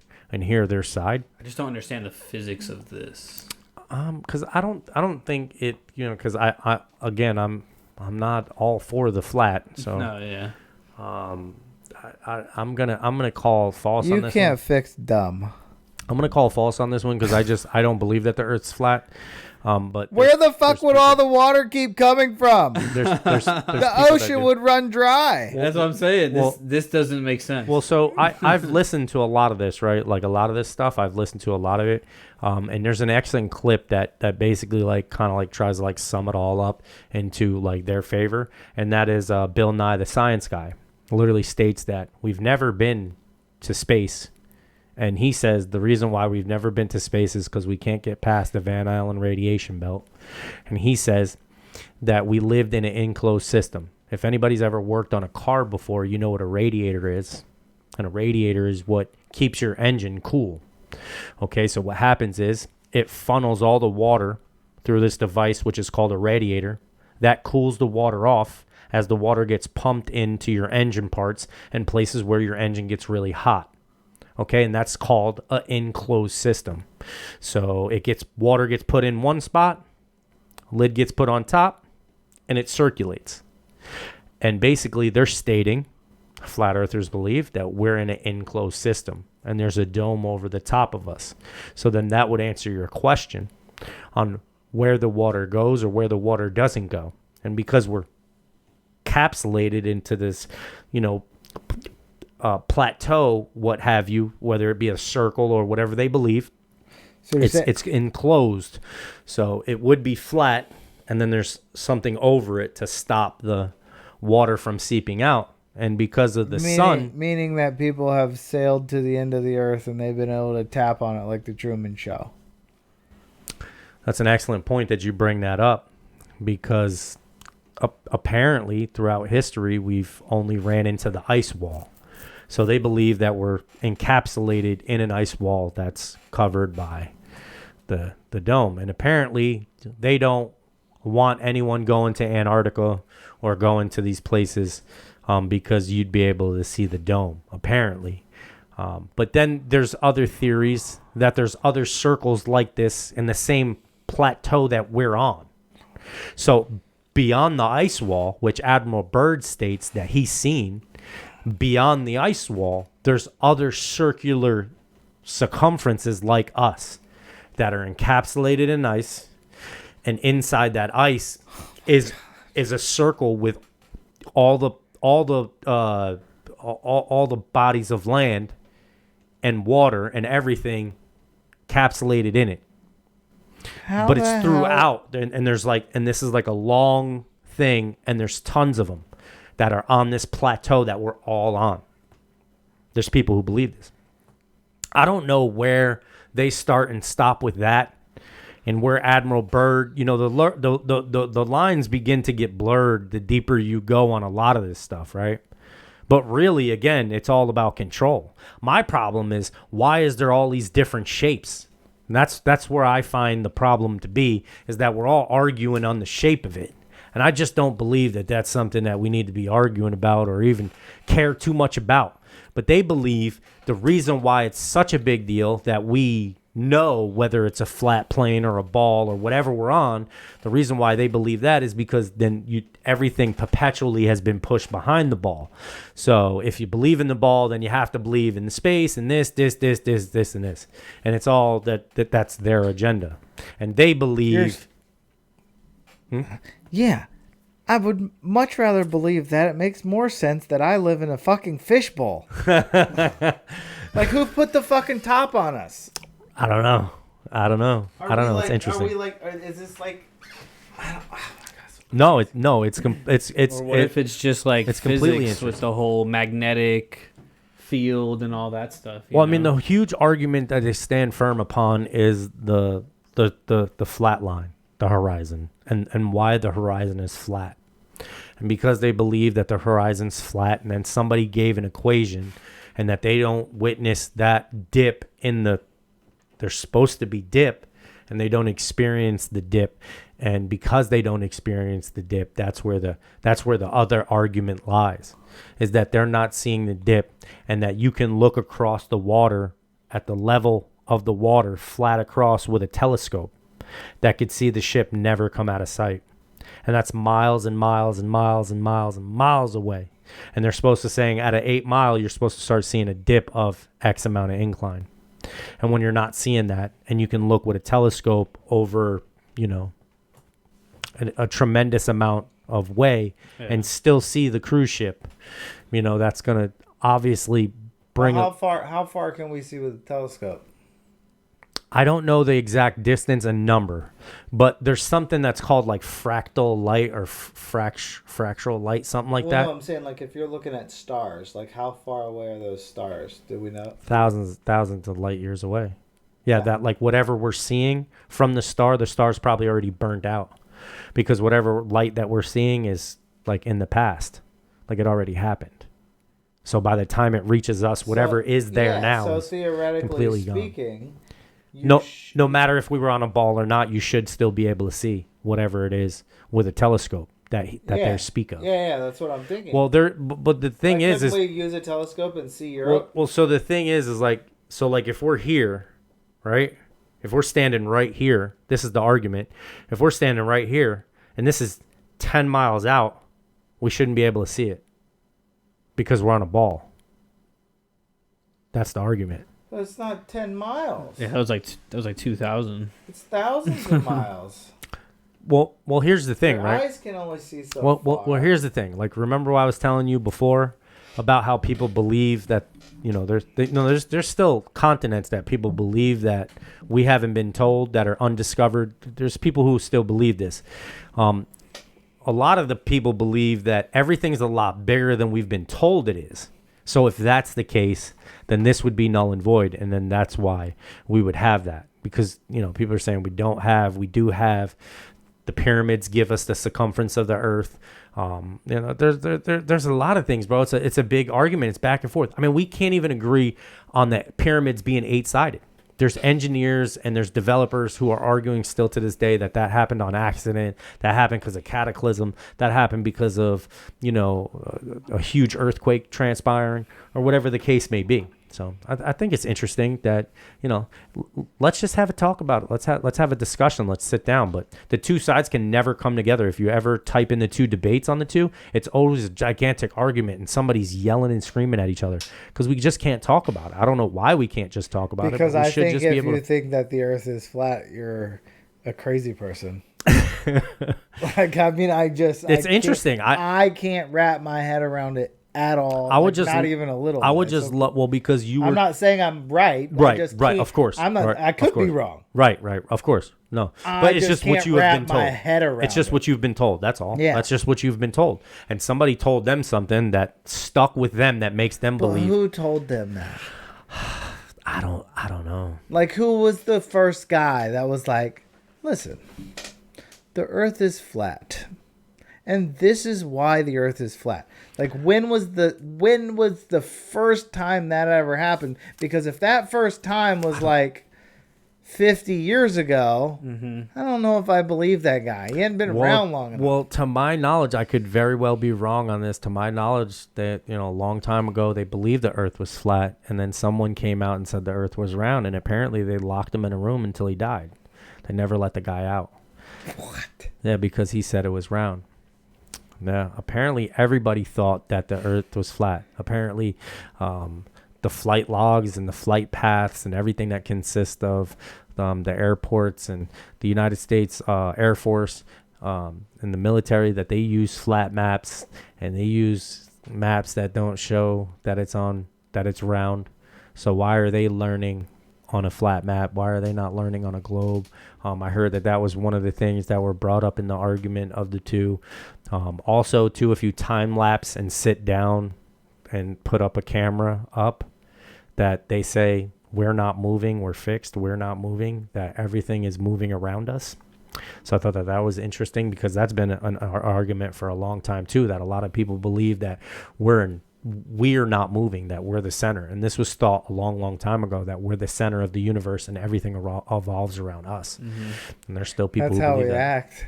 side. I just don't understand the physics of this. Because I don't think it, because I'm not all for the flat, so no, yeah. I'm gonna call false on this. You can't fix dumb. I'm gonna call false on this one because I don't believe that the Earth's flat. But Where the fuck would all the water keep coming from? there's The ocean would run dry. That's what I'm saying. This doesn't make sense. Well, so I've listened to a lot of this, right? Like a lot of this stuff, I've listened to a lot of it. And there's an excellent clip that basically like kind of like tries to like sum it all up into like their favor. And that is Bill Nye, the science guy, literally states that we've never been to space. And he says the reason why we've never been to space is because we can't get past the Van Allen radiation belt. And he says that we lived in an enclosed system. If anybody's ever worked on a car before, you know what a radiator is. And a radiator is what keeps your engine cool. Okay, so what happens is it funnels all the water through this device, which is called a radiator. That cools the water off as the water gets pumped into your engine parts and places where your engine gets really hot. Okay, and that's called an enclosed system. So water gets put in one spot, lid gets put on top, and it circulates. And basically they're stating, flat earthers believe, that we're in an enclosed system and there's a dome over the top of us. So then that would answer your question on where the water goes or where the water doesn't go. And because we're capsulated into this, plateau, what have you, whether it be a circle or whatever they believe, So it's enclosed. So it would be flat, and then there's something over it to stop the water from seeping out. And because of the sun, meaning that people have sailed to the end of the earth and they've been able to tap on it like the Truman Show. that's an excellent point that you bring that up, because apparently throughout history we've only ran into the ice wall. So they believe that we're encapsulated in an ice wall that's covered by the dome. And apparently they don't want anyone going to Antarctica or going to these places because you'd be able to see the dome, apparently. But then there's other theories that there's other circles like this in the same plateau that we're on. So beyond the ice wall, which Admiral Byrd states that he's seen, beyond the ice wall, there's other circular circumferences like us that are encapsulated in ice, and inside that ice is a circle with all the bodies of land and water and everything capsulated in it. But it's throughout, and there's like, and this is like a long thing, and there's tons of them that are on this plateau that we're all on. There's people who believe this. I don't know where they start and stop with that, and where Admiral Byrd, the lines begin to get blurred the deeper you go on a lot of this stuff, right? But really, again, it's all about control. My problem is, why is there all these different shapes? And that's where I find the problem to be, is that we're all arguing on the shape of it. And I just don't believe that that's something that we need to be arguing about or even care too much about. But they believe the reason why it's such a big deal that we know whether it's a flat plane or a ball or whatever we're on, the reason why they believe that is because then everything perpetually has been pushed behind the ball. So if you believe in the ball, then you have to believe in the space and this, and this. And it's all that's their agenda. And they believe... Yeah, I would much rather believe that. It makes more sense that I live in a fucking fishbowl. Like, who put the fucking top on us? I don't know. I don't know. It's interesting. Are we like? Is this like? No, it's Or what if it's just like it's completely physics with the whole magnetic field and all that stuff? Well, I mean, the huge argument that they stand firm upon is the flat line, the horizon, and why the horizon is flat. And because they believe that the horizon's flat, and then somebody gave an equation, and that they don't witness that dip in the, they're supposed to be dip, and they don't experience the dip. And because they don't experience the dip, that's where the other argument lies, is that they're not seeing the dip, and that you can look across the water at the level of the water flat across with a telescope that could see the ship never come out of sight. And that's miles and miles and miles and miles and miles away. And they're supposed to saying at an 8 mile, you're supposed to start seeing a dip of X amount of incline. And when you're not seeing that, and you can look with a telescope over, a tremendous amount of way and still see the cruise ship, that's going to obviously bring how far can we see with a telescope? I don't know the exact distance and number, but there's something that's called like fractal light or fractal light, something like that. No, I'm saying like if you're looking at stars, like how far away are those stars? Do we know? Thousands of light years away. Yeah, that like whatever we're seeing from the star's probably already burned out, because whatever light that we're seeing is like in the past, like it already happened. So by the time it reaches us, whatever is there now, so is theoretically completely speaking. gone. No matter if we were on a ball or not, you should still be able to see whatever it is with a telescope that they speak of. Yeah, that's what I'm thinking. Well, but the thing is we use a telescope and see Europe? Well, so the thing is like if we're here, right? If we're standing right here, this is the argument. If we're standing right here and this is 10 miles out, we shouldn't be able to see it because we're on a ball. That's the argument. But it's not 10 miles. Yeah, that was like 2,000. It's thousands of miles. Well, here's the thing, Your right? eyes can only see so far. Well, here's the thing. Like, remember what I was telling you before about how people believe that, there's still continents that people believe that we haven't been told, that are undiscovered. There's people who still believe this. A lot of the people believe that everything's a lot bigger than we've been told it is. So if that's the case, then this would be null and void, and then that's why we would have that. Because, people are saying we do have. The pyramids give us the circumference of the earth. There's a lot of things, bro. It's a big argument. It's back and forth. I mean, we can't even agree on the pyramids being 8-sided. There's engineers and there's developers who are arguing still to this day that happened on accident, that happened because of cataclysm, that happened because of, a huge earthquake transpiring, or whatever the case may be. So I think it's interesting that, let's just have a talk about it. Let's have a discussion. Let's sit down. But the two sides can never come together. If you ever type in the two debates on the two, it's always a gigantic argument and somebody's yelling and screaming at each other because we just can't talk about it. I don't know why we can't just talk about because it. Because I think if you think that the earth is flat, you're a crazy person. It's interesting. I can't wrap my head around it at all. I would just not even a little. I would just because you were. I'm not saying I'm right. Right. Of course. I'm not. Right, I could be wrong. Right. Of course. No. But it's just what you have been told. My head around it's just what you've been told. That's all. Yeah. That's just what you've been told. And somebody told them something that stuck with them that makes them believe. Who told them that? I don't know. Like, who was the first guy that was like, listen, the earth is flat. And this is why the earth is flat. Like, when was the first time that ever happened? Because if that first time was like 50 years ago, I don't know if I believe that guy. He hadn't been around long enough. Well, to my knowledge, I could very well be wrong on this. To my knowledge, that a long time ago they believed the earth was flat, and then someone came out and said the earth was round, and apparently they locked him in a room until he died. They never let the guy out. What? Yeah, because he said it was round. Yeah, apparently everybody thought that the earth was flat. Apparently the flight logs and the flight paths and everything that consists of the airports and the United States Air Force and the military, that they use flat maps, and they use maps that don't show that it's round. So why are they learning on a flat map? Why are they not learning on a globe? I heard that was one of the things that were brought up in the argument of the two. Also, too, if you time lapse and sit down and put up a camera up, that they say we're not moving, we're fixed, we're not moving, that everything is moving around us. So I thought that was interesting, because that's been an argument for a long time too, that a lot of people believe that we're not moving, that we're the center. And this was thought a long, long time ago, that we're the center of the universe and everything evolves around us. Mm-hmm. And there's still people who believe that. That's how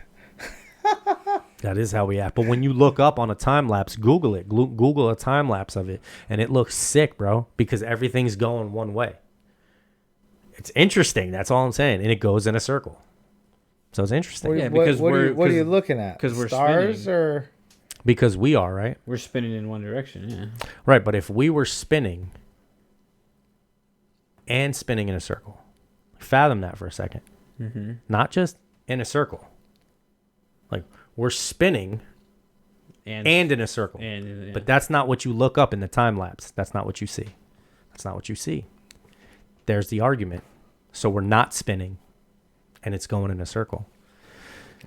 we act. That is how we act. But when you look up on a time lapse, Google it. Google a time lapse of it, and it looks sick, bro, because everything's going one way. It's interesting. That's all I'm saying. And it goes in a circle. So it's interesting. What are you looking at? Because we're stars spinning. Or because we are, right? We're spinning in one direction, yeah. Right, but if we were spinning and spinning in a circle. Fathom that for a second. Mm-hmm. Not just in a circle. Like we're spinning and in a circle. And, But that's not what you look up in the time lapse. That's not what you see. That's not what you see. There's the argument. So we're not spinning and it's going in a circle.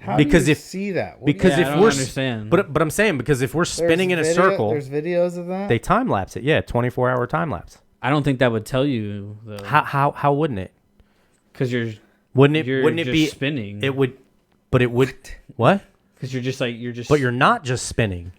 How Because do you if- see that? What Because Yeah, I if don't we're understand. but I'm saying because if we're spinning in a circle, there's videos of that. they time lapse it. Yeah, 24-hour time lapse. I don't think that would tell you though. How wouldn't it? Because you're Wouldn't it just be spinning. it would but it would what? Because you're just. But you're not just spinning.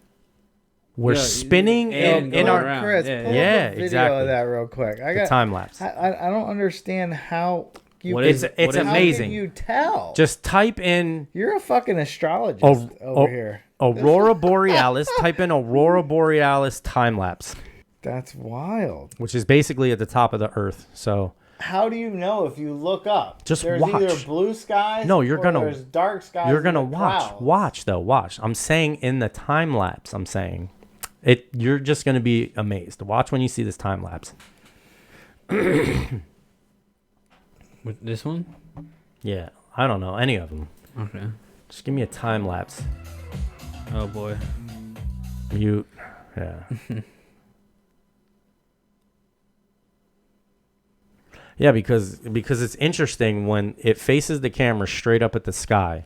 We're Yeah, spinning and in going our around. Chris, Yeah, pull yeah. up a video exactly. of that real quick. I the got time lapse. I don't understand how you. What can- is- It's what is- amazing. How can you tell? Just type in You're a fucking astrologist Oh, over here. Aurora Borealis. Type in Aurora Borealis time lapse, That's wild. which is basically at the top of the Earth. So How do you know if you look up? Just there's watch. either blue skies. No, you're or gonna- There's dark skies. you're gonna and the watch. clouds. Watch though. Watch. I'm saying in the time lapse. I'm saying it. You're just gonna be amazed. Watch when you see this time lapse. With this one? Yeah. I don't know any of them. Okay. Just give me a time lapse. Oh boy. Mute. Yeah. Yeah, because it's interesting when it faces the camera straight up at the sky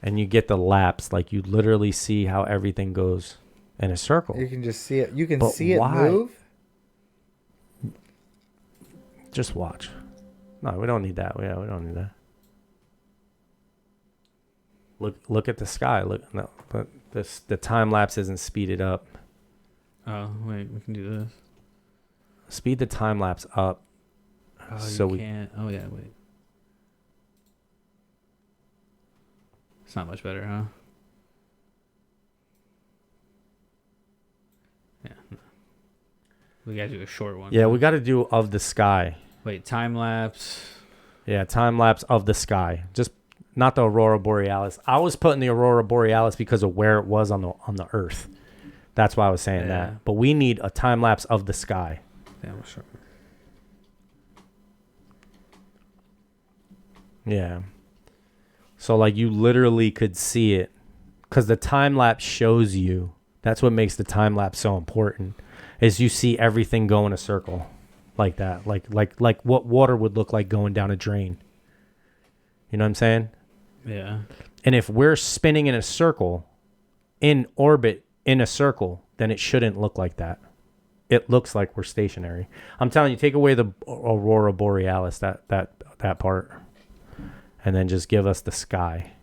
and you get the lapse, like you literally see how everything goes in a circle. You can just see it. You can But see it why? move. Just watch. No, we don't need that. Yeah, we don't need that. Look at the sky. Look, no, but the time lapse isn't speeded up. Oh wait, we can do this. Speed the time lapse up. Oh, So you we- can't. Oh yeah, wait. It's not much better, huh? Yeah. no. We gotta do a short one. Yeah, we got to do of the sky. Wait, time lapse. Yeah, time lapse of the sky. Just not the Aurora Borealis. I was putting the Aurora Borealis because of where it was on the Earth. That's why I was saying Yeah. that. But we need a time lapse of the sky. Damn, sure. Yeah. So like you literally could see it because the time lapse shows you. That's what makes the time lapse so important. Is you see everything go in a circle like that, like what water would look like going down a drain. You know what I'm saying? Yeah. And if we're spinning in a circle, in orbit in a circle, then it shouldn't look like that. It looks like we're stationary. I'm telling you, take away the Aurora Borealis, that part, and then just give us the sky.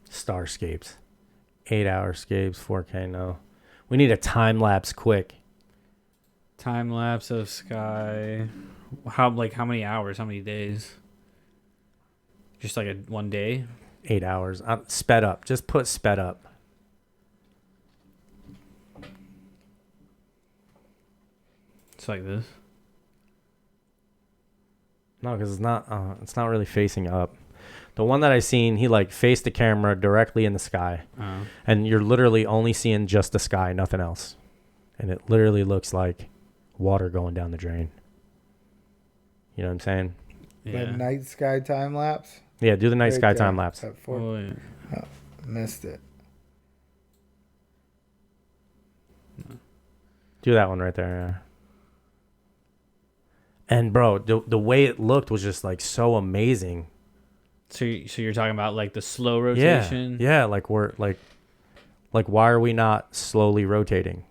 Starscapes. 8-hour scapes, 4K, no. We need a time lapse quick. Time lapse of sky. How many hours? How many days? Just like a one day? 8 hours. Sped up. Just put sped up. It's like this. No, because it's not really facing up. The one that I seen, he like faced the camera directly in the sky, Oh. and you're literally only seeing just the sky, nothing else, and it literally looks like water going down the drain. You know what I'm saying? Yeah. The night sky time lapse. Yeah, do the night Right sky there. time lapse. At four- Oh, wait. Missed it. Do that one right there. Yeah. And bro, the way it looked was just like so amazing. So you're talking about like the slow Yeah, rotation? yeah. Like we're like why are we not slowly rotating?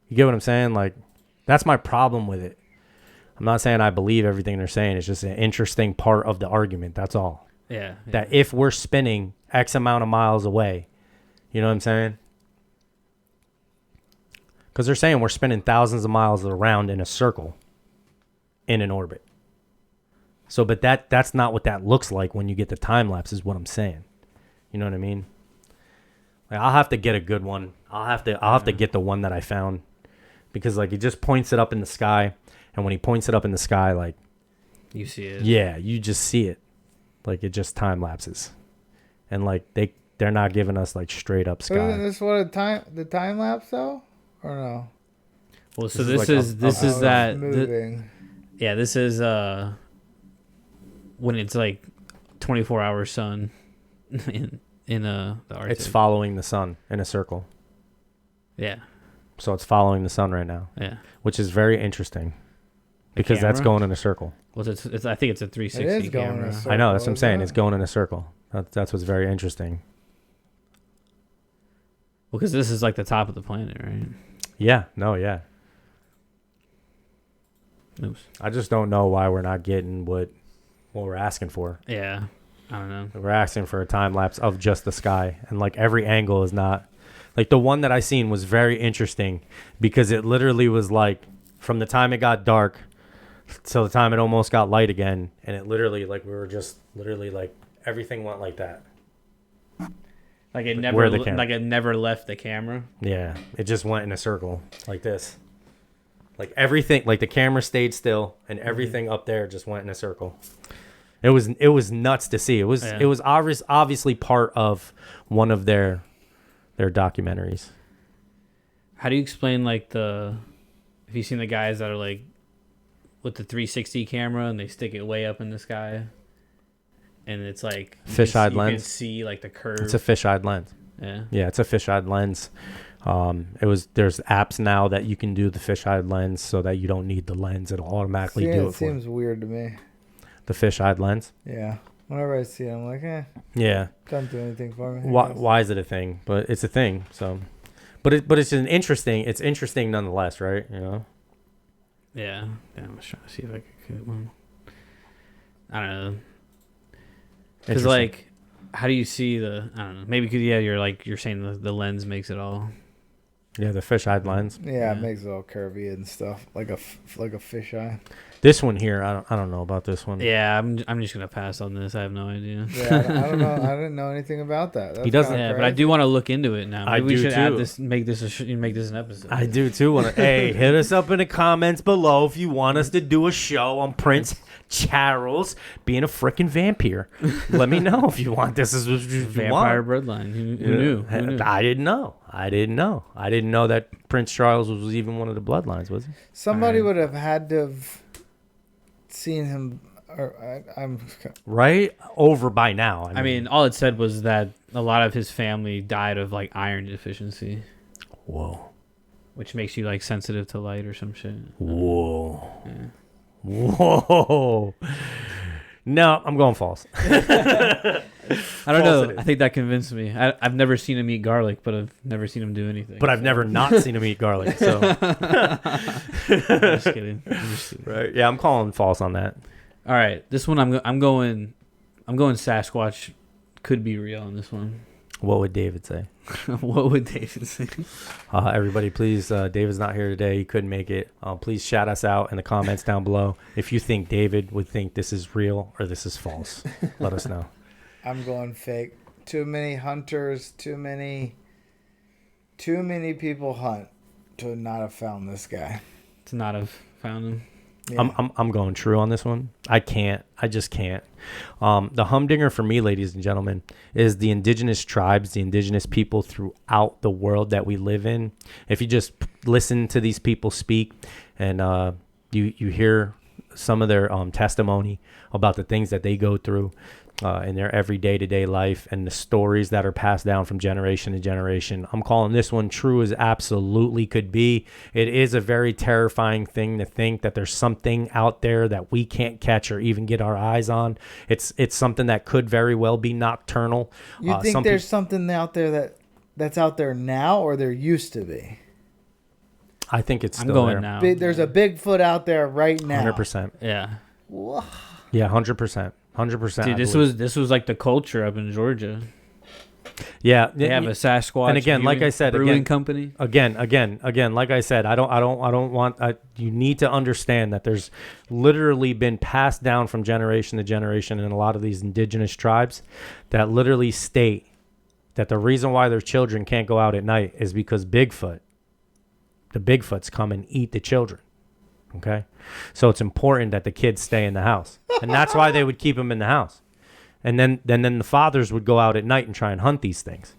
You get what I'm saying? Like that's my problem with it. I'm not saying I believe everything they're saying. It's just an interesting part of the argument. That's all. Yeah. That if we're spinning X amount of miles away, you know what I'm saying? Because they're saying we're spinning thousands of miles around in a circle in an orbit. So, but that's not what that looks like when you get the time lapse is what I'm saying. You know what I mean? Like, I'll have to get a good one. I'll have to get the one that I found because like he just points it up in the sky, and when he points it up in the sky, like You see it. yeah, you just see it. Like it just time lapses. And like they're not giving us like straight up But isn't sky. this what the time lapse though, or no? Well, so This this is like is a- this is that moving. yeah, this is when it's like 24-hour sun in the Arctic. It's following the sun in a circle. Yeah. So it's following the sun right now, Yeah. which is very interesting because that's camera? going in a circle. Well, it's I think it's a 360 It is going in a camera. circle. I know, that's what I'm is saying. it? It's going in a circle. That's what's very interesting. Well, because this is like the top of the planet, right? Yeah, no, yeah. Oops. I just don't know why we're not getting what we're asking for. Yeah. I don't know. We're asking for a time lapse of just the sky, and like every angle is not like the one that I seen was very interesting because it literally was like from the time it got dark till the time it almost got light again, and it literally like we were just literally like everything went like that. Like it Where never the camera? like it never left the camera. Yeah, it just went in a circle like this. Like everything, like the camera stayed still, and everything up there just went in a circle. It was nuts to see. It was Yeah. it was obviously part of one of their documentaries. How do you explain like have you seen the guys that are like with the 360 camera and they stick it way up in the sky, and it's like Fisheye you can lens. see like the curve. It's a fisheye lens. Yeah. Yeah, it's a fisheye lens. There's apps now that you can do the fisheye lens so that you don't need the lens. It'll automatically do it It for you. seems weird to me. The fisheye lens. Yeah. Whenever I see it, I'm like, Yeah. doesn't do anything for me. Why is it a thing? But it's a thing. So, but it's an interesting. It's interesting nonetheless, right? You know. Yeah. Yeah. I'm just trying to see if I could get one. I don't know. Because Interesting. like, how do you see the? I don't know. Maybe because you're saying the lens makes it all. Yeah, the fisheye lens. Yeah, Yeah. it makes it all curvy and stuff, like a fisheye. This one here, I don't know about this one. Yeah, I'm just gonna pass on this. I have no idea. Yeah, I don't know. I didn't know anything about that. That's He doesn't- kinda Yeah, but I crazy. do want to look into it now. I Maybe we do should add too. this, make this an episode. I do too. Hey, hit us up in the comments below if you want us to do a show on Prince Charles being a freaking vampire. Let me know if you want this. Is what you Vampire want. bloodline. Who knew? Who knew? I didn't know. I didn't know that Prince Charles was even one of the bloodlines, was he? Somebody Alright. would have had to have seen him. Or I'm Right over by now. I mean, all it said was that a lot of his family died of like iron deficiency, whoa, which makes you like sensitive to light or some shit. whoa, Yeah. whoa. No, I'm going false. I don't False know. it is. I think that convinced me. I've never seen him eat garlic, but I've never seen him do anything. But I've never not seen him eat garlic. So, I'm just kidding. right? Yeah, I'm calling false on that. All right, this one I'm going Sasquatch could be real on this one. What would David say? What would David say? Everybody, please. David's not here today. He couldn't make it. Please shout us out in the comments down below if you think David would think this is real or this is false. Let us know. I'm going fake. Too many hunters. Too many people hunt to not have found this guy. To not have found him. Yeah. I'm going true on this one. I just can't. The humdinger for me, ladies and gentlemen, is the indigenous tribes, the indigenous people throughout the world that we live in. If you just listen to these people speak and you hear some of their testimony about the things that they go through in their everyday to-day life and the stories that are passed down from generation to generation. I'm calling this one true as absolutely could be. It is a very terrifying thing to think that there's something out there that we can't catch or even get our eyes on. It's something that could very well be nocturnal. You think some there's something out there that's out there now, or there used to be? I think it's I'm still going there. now. There's a Bigfoot out there right now. 100%. Yeah. Whoa. Yeah, 100%. 100%. Dude, I this believe. was like the culture up in Georgia. Yeah, They have a Sasquatch. and again, like I said, brewing again- company. Again, like I said, I don't want. You need to understand that there's literally been passed down from generation to generation in a lot of these indigenous tribes that literally state that the reason why their children can't go out at night is because the Bigfoots come and eat the children. Okay, so it's important that the kids stay in the house, and that's why they would keep them in the house. And then the fathers would go out at night and try and hunt these things.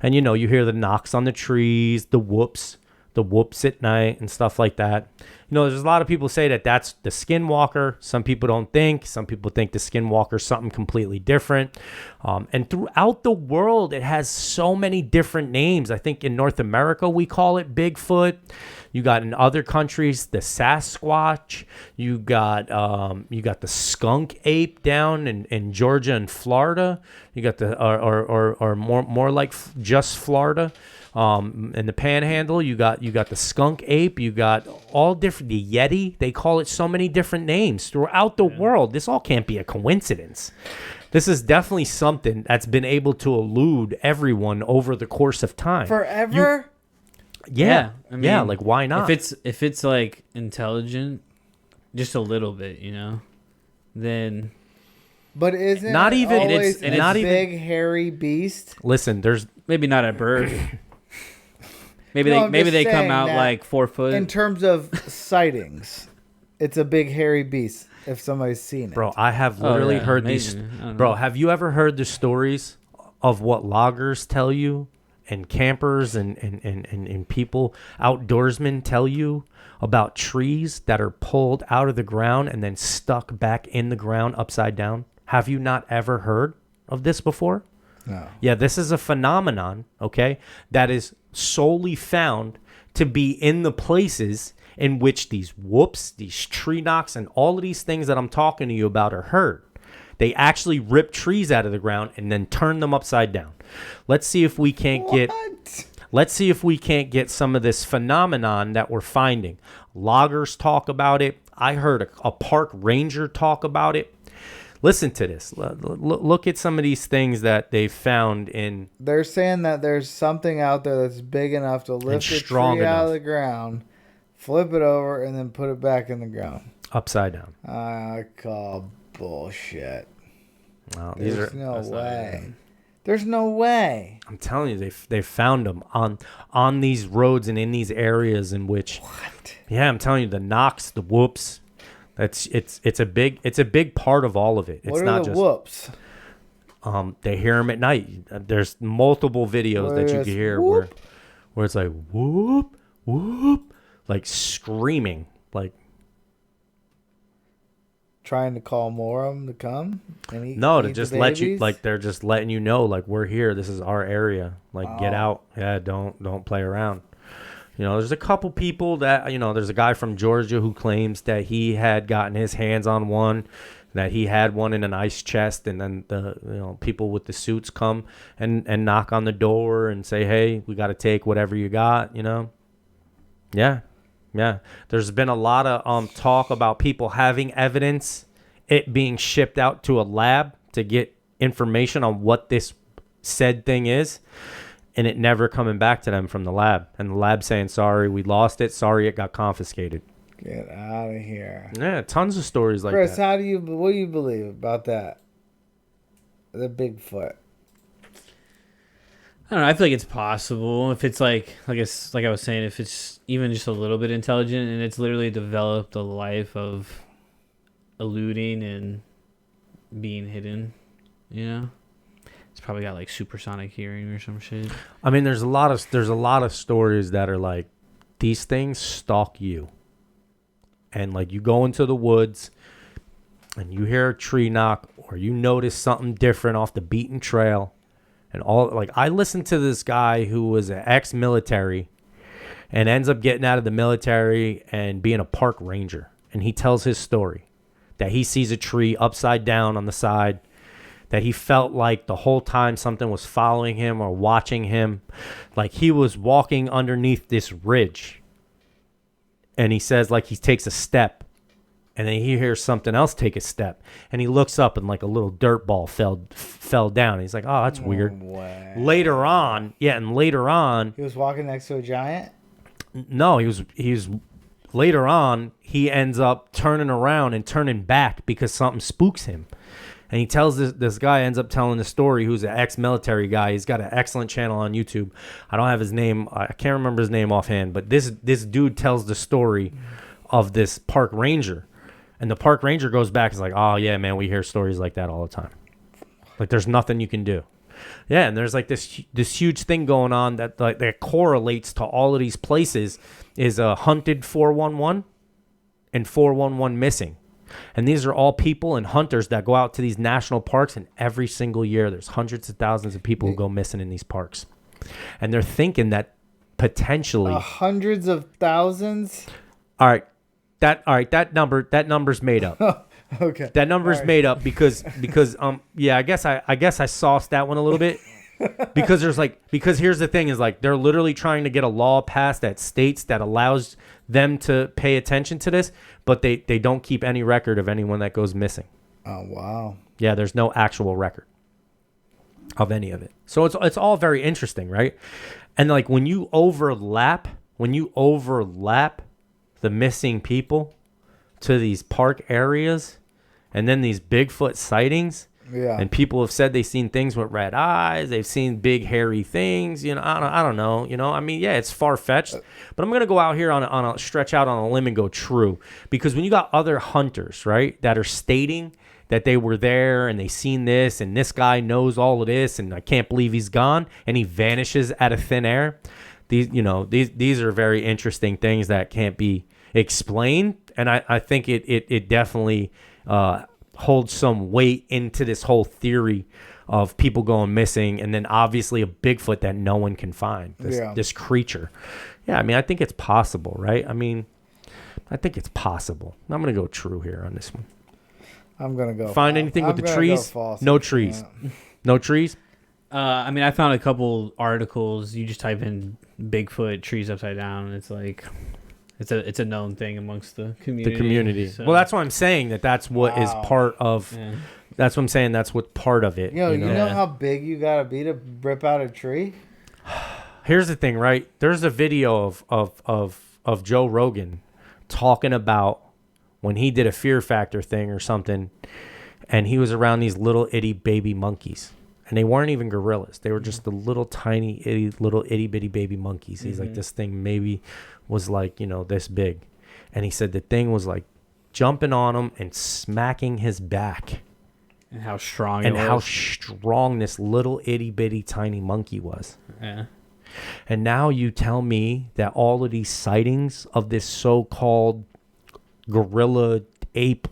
And, you hear the knocks on the trees, the whoops at night and stuff like that. There's a lot of people say that that's the skinwalker. Some people don't think. Some people think the skinwalker is something completely different. And throughout the world, it has so many different names. I think in North America, we call it Bigfoot. You got in other countries the Sasquatch. You got the skunk ape down in Georgia and Florida. You got the or more like just Florida. In the Panhandle, you got the skunk ape. You got all different, the Yeti. They call it so many different names throughout the world. This all can't be a coincidence. This is definitely something that's been able to elude everyone over the course of time. Forever. Yeah, I mean, like why not? If it's like intelligent, just a little bit, then. But isn't Not it even- always it's a not even- big hairy beast? Listen, there's maybe not at birth. Maybe No, I'm they just come saying out that like 4 foot. In terms of sightings, it's a big hairy beast. If somebody's seen it, bro. I have literally heard these. maybe. I don't Bro, know. have you ever heard the stories of what loggers tell you, and campers and people, outdoorsmen tell you about trees that are pulled out of the ground and then stuck back in the ground upside down? Have you not ever heard of this before? No. Yeah, this is a phenomenon, okay, that is solely found to be in the places in which these whoops, these tree knocks, and all of these things that I'm talking to you about are heard. They actually rip trees out of the ground and then turn them upside down. Let's see if we can't get some of this phenomenon that we're finding. Loggers talk about it. I heard a park ranger talk about it. Listen to this. Look at some of these things that they found in. They're saying that there's something out there that's big enough to lift a strong tree out enough. of the ground, flip it over, and then put it back in the ground. Upside down. I call bullshit. Well, There's no way. There's no way. I'm telling you, they found them on these roads and in these areas in which. What? Yeah, I'm telling you, the knocks, the whoops. It's a big part of all of it. It's What are not the just whoops? they hear them at night. There's multiple videos that you Whereas can hear whoop. where it's like whoop whoop, like screaming, like. Trying to call more of them to come and eat. No, to eat the just let you, babies? like, they're just letting you know, like, we're here. This is our area. Like, get Oh. out. Yeah, don't play around. There's a couple people that, there's a guy from Georgia who claims that he had gotten his hands on one, that he had one in an ice chest, and then the people with the suits come and knock on the door and say, hey, we got to take whatever you got, Yeah. Yeah, there's been a lot of talk about people having evidence, it being shipped out to a lab to get information on what this said thing is, and it never coming back to them from the lab. And the lab saying, sorry, we lost it. Sorry, it got confiscated. Get out of here. Yeah, tons of stories like Chris, that. what do you believe about that? The Bigfoot. I don't know. I feel like it's possible if it's like I was saying, if it's even just a little bit intelligent and it's literally developed a life of eluding and being hidden, it's probably got like supersonic hearing or some shit. I mean, there's a lot of stories that are like, these things stalk you. And like, you go into the woods and you hear a tree knock, or you notice something different off the beaten trail. And I listened to this guy who was an ex-military and ends up getting out of the military and being a park ranger. And he tells his story that he sees a tree upside down on the side, that he felt like the whole time something was following him or watching him, like he was walking underneath this ridge. And he says, like, he takes a step, and then he hears something else take a step, and he looks up and like a little dirt ball fell down. He's like, oh, that's weird. Way. Later on, He was walking next to a giant? no, he was later on, he ends up turning around and turning back because something spooks him. And he tells this guy ends up telling the story, who's an ex-military guy. He's got an excellent channel on YouTube. I don't have his name. I can't remember his name offhand, but this dude tells the story of this park ranger. And the park ranger goes back and is like, oh, yeah, man, we hear stories like that all the time. Like there's nothing you can do. Yeah, and there's like this huge thing going on that like that correlates to all of these places is hunted 411 and 411 missing. And these are all people and hunters that go out to these national parks, and every single year there's hundreds of thousands of people who go missing in these parks. And they're thinking that potentially hundreds of thousands. That number's made up. Okay. That number's made up because I guess I sauced that one a little bit. because here's the thing is like they're literally trying to get a law passed that states that allows them to pay attention to this, but they don't keep any record of anyone that goes missing. Oh wow. Yeah, there's no actual record of any of it. So it's all very interesting, right? And like when you overlap the missing people to these park areas and then these Bigfoot sightings, yeah, and people have said they've seen things with red eyes, they've seen big hairy things, I don't know, I mean, yeah, it's far-fetched, but I'm going to go out here on a stretch out on a limb and go true, because when you got other hunters, right, that are stating that they were there and they seen this and this guy knows all of this and I can't believe he's gone and he vanishes out of thin air, these are very interesting things that can't be explained, and I think it definitely holds some weight into this whole theory of people going missing, and then obviously a Bigfoot that no one can find, this creature. Yeah, I mean, I think it's possible, right? I mean, I think it's possible. I'm going to go true here on this one. I'm going to go. Find anything with the trees? No trees. Yeah. No trees? I mean, I found a couple articles. You just type in Bigfoot trees upside down, and it's like... It's a known thing amongst the community. So. Well, that's why I'm saying that's what is part of. Yeah. That's what I'm saying. That's what part of it. You know how big you gotta be to rip out a tree. Here's the thing, right? There's a video of Joe Rogan talking about when he did a Fear Factor thing or something, and he was around these little itty baby monkeys, and they weren't even gorillas. They were just the little tiny itty bitty baby monkeys. He's like, this thing maybe was like, this big. And he said the thing was like jumping on him and smacking his back. And how strong how strong this little itty bitty tiny monkey was. Yeah. And now you tell me that all of these sightings of this so-called gorilla, ape,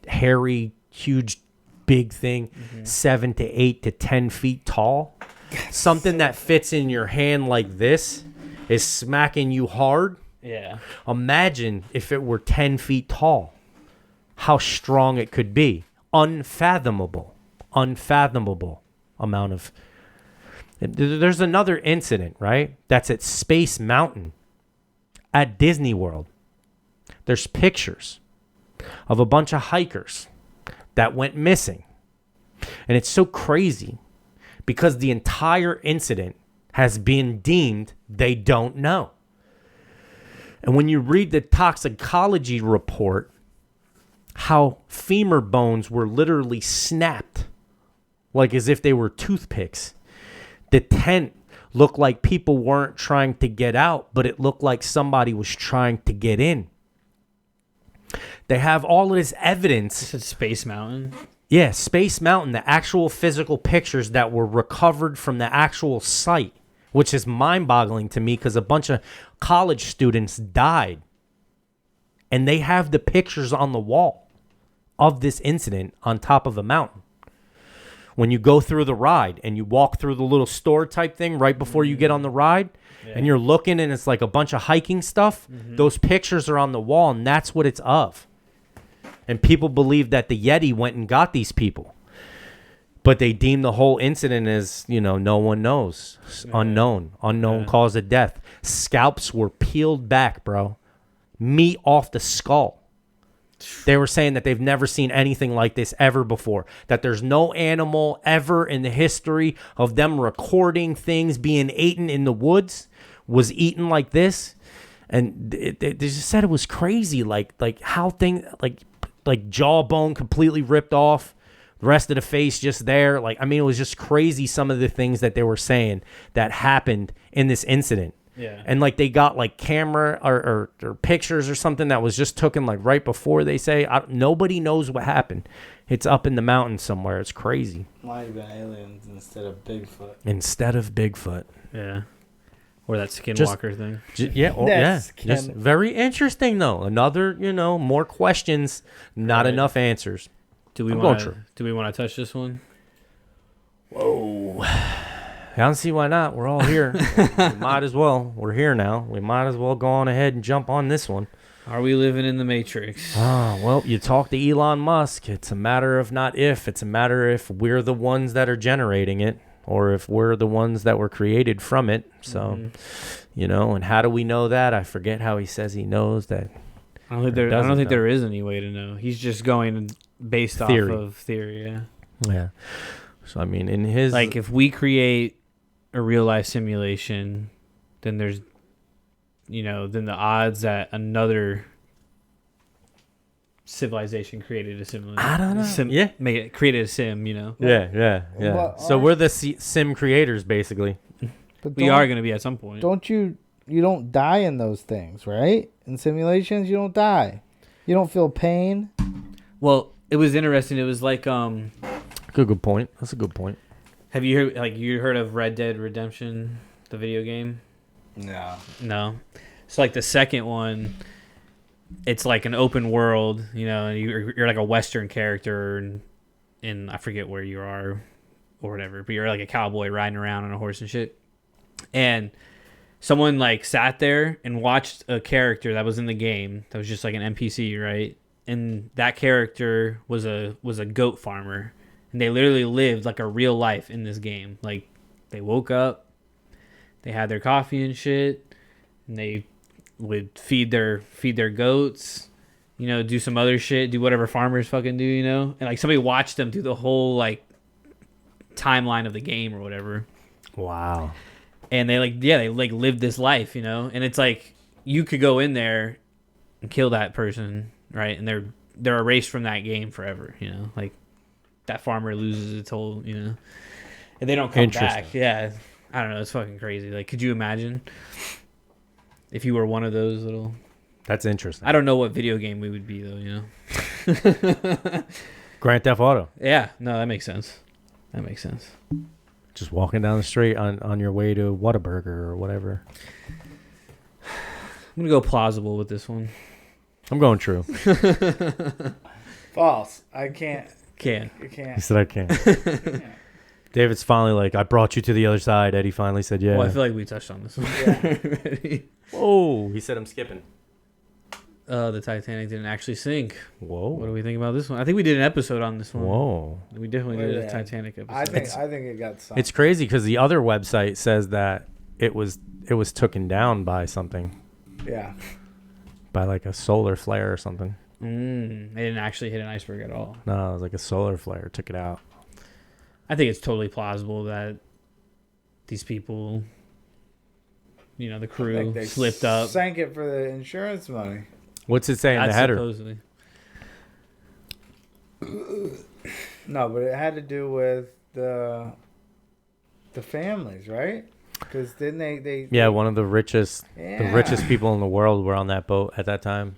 hairy, huge, big thing, 7 to 8 to 10 feet tall, something that fits in your hand like this, is smacking you hard. Yeah. Imagine if it were 10 feet tall, how strong it could be. Unfathomable amount of. There's another incident, right? That's at Space Mountain at Disney World. There's pictures of a bunch of hikers that went missing. And it's so crazy because the entire incident has been deemed they don't know. And when you read the toxicology report, how femur bones were literally snapped, like as if they were toothpicks. The tent looked like people weren't trying to get out, but it looked like somebody was trying to get in. They have all of this evidence. This is Space Mountain? Yeah, Space Mountain, the actual physical pictures that were recovered from the actual site, which is mind-boggling to me because a bunch of college students died. And they have the pictures on the wall of this incident on top of a mountain. When you go through the ride and you walk through the little store type thing right before you get on the ride, and you're looking and it's like a bunch of hiking stuff, those pictures are on the wall, and that's what it's of. And people believe that the Yeti went and got these people. But they deem the whole incident as, no one knows. Unknown cause of death. Scalps were peeled back, bro. Meat off the skull. They were saying that they've never seen anything like this ever before. That there's no animal ever in the history of them recording things being eaten in the woods was eaten like this. And they just said it was crazy. Like how things, like jawbone completely ripped off. The rest of the face just there. It was just crazy some of the things that they were saying that happened in this incident. Yeah. And like they got like camera or pictures or something that was just taken like right before they say. Nobody knows what happened. It's up in the mountains somewhere. It's crazy. Might have been aliens instead of Bigfoot. Instead of Bigfoot. Yeah. Or that skinwalker thing. Just very interesting though. Another, more questions, not Right. enough answers. Do we I'm want going to? Do we want to touch this one? Whoa. I don't see why not. We're all here. We might as well. We're here now. We might as well go on ahead and jump on this one. Are we living in the Matrix? Oh, well, you talk to Elon Musk. It's a matter of not if. It's a matter if we're the ones that are generating it or if we're the ones that were created from it. So, and how do we know that? I forget how he says he knows that. I don't think there is any way to know. He's just going based Theory. off of theory. Yeah. Yeah. So, I mean, in his... Like, if we create a real-life simulation, then there's, then the odds that another civilization created a simulation. I don't know. Created a sim, Yeah. But So we're the sim creators, basically. But We are going to be at some point. You don't die in those things, right? In simulations, you don't die. You don't feel pain. Well, it was interesting. It was like, Good point. That's a good point. have you heard of Red Dead Redemption, the video game? No. So like the second one, it's like an open world, and you're like a Western character, and I forget where you are or whatever, but you're like a cowboy riding around on a horse and shit. And someone like sat there and watched a character that was in the game that was just like an NPC, right? And that character was a goat farmer, and they literally lived like a real life in this game. Like they woke up, they had their coffee and shit, and they would feed their goats, do some other shit, do whatever farmers fucking do, and like somebody watched them do the whole like timeline of the game or whatever. Wow. And they lived this life, and it's like you could go in there and kill that person, right? And they're erased from that game forever, like that farmer loses its whole, and they don't come back. Yeah. I don't know. It's fucking crazy. Like, could you imagine if you were one of those little... That's interesting. I don't know what video game we would be, though, Grand Theft Auto. Yeah. No, that makes sense. Just walking down the street on your way to Whataburger or whatever. I'm going to go plausible with this one. I'm going true. False. I can't. Can. You He can't. said I can't. David's finally like, I brought you to the other side. Eddie finally said, yeah. Well, I feel like we touched on this one. Yeah. Whoa. He said I'm skipping. The Titanic didn't actually sink. Whoa. What do we think about this one? I think we did an episode on this one. Whoa. We definitely did a Yeah. Titanic episode. I think it got sunk. It's crazy because the other website says that it was taken down by something, Yeah. by like a solar flare or something. They didn't actually hit an iceberg at all. No, it was like a solar flare took it out. I think it's totally plausible that these people, the crew They slipped up. Sank it for the insurance money. What's it say in the That's header? supposedly. No, but it had to do with the families, right? Because didn't they Yeah, one of the richest Yeah. people in the world were on that boat at that time.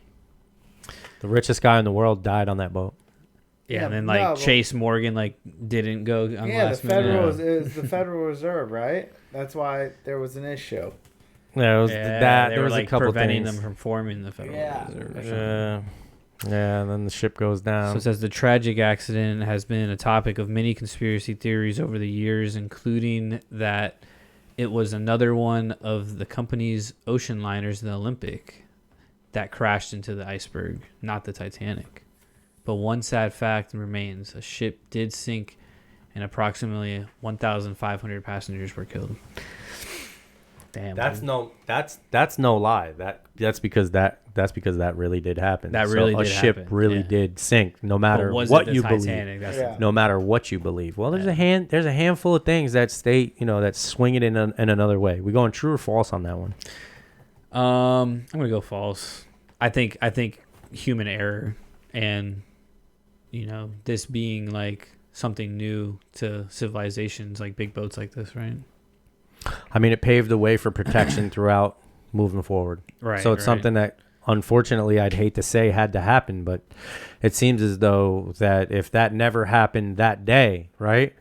The richest guy in the world died on that boat. Yeah, Yeah, and then no, like but- Chase Morgan didn't go on Yeah, last the minute. it was the Federal Reserve, right? That's why there was an issue. Yeah, it was that. They There were was like a couple preventing things. them from forming the Federal Yeah. Reserve. Or something. Yeah, and then the ship goes down. So it says the tragic accident has been a topic of many conspiracy theories over the years, including that it was another one of the company's ocean liners, the Olympic, that crashed into the iceberg, not the Titanic. But one sad fact remains: a ship did sink, and approximately 1,500 passengers were killed. Damn, That's man. that's no lie. That's because that really did happen. That really a did ship happen, really yeah. did sink, no matter But was what it the you Titanic? believe. That's Yeah. No matter what you believe. Well, there's a handful of things that state, that swing it in another way. We going true or false on that one? I'm gonna go false. I think human error, and this being like something new to civilizations, like big boats like this, right? I mean, it paved the way for protection throughout moving forward. Right. So it's something that, unfortunately, I'd hate to say had to happen, but it seems as though that if that never happened that day, right,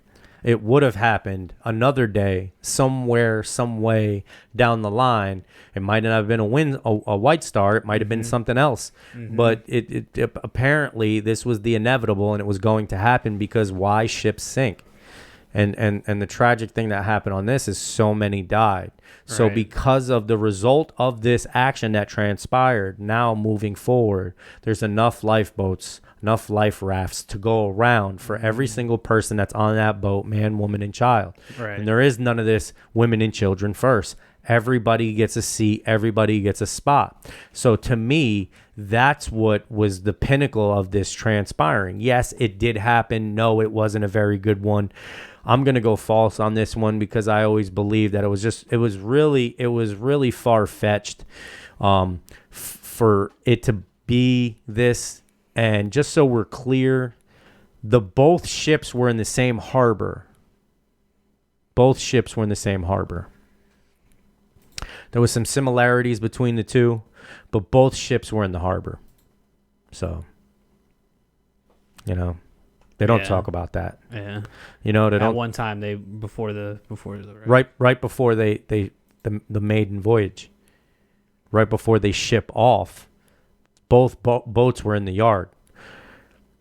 it would have happened another day, somewhere, some way down the line. It might not have been a white star. It might have been something else. But it apparently this was the inevitable, and it was going to happen because why ships sink. And the tragic thing that happened on this is so many died. So Right. because of the result of this action that transpired, now moving forward, there's enough lifeboats, enough life rafts to go around for every single person that's on that boat, man, woman, and child. Right. And there is none of this women and children first. Everybody gets a seat. Everybody gets a spot. So to me, that's what was the pinnacle of this transpiring. Yes, it did happen. No, it wasn't a very good one. I'm going to go false on this one because I always believed that it was really far-fetched for it to be this. And just so we're clear, both ships were in the same harbor. Both ships were in the same harbor. There was some similarities between the two, but both ships were in the harbor. So, they don't talk about that. Yeah. They At don't. one time, before the Right before the maiden voyage, right before they ship off, both boats were in the yard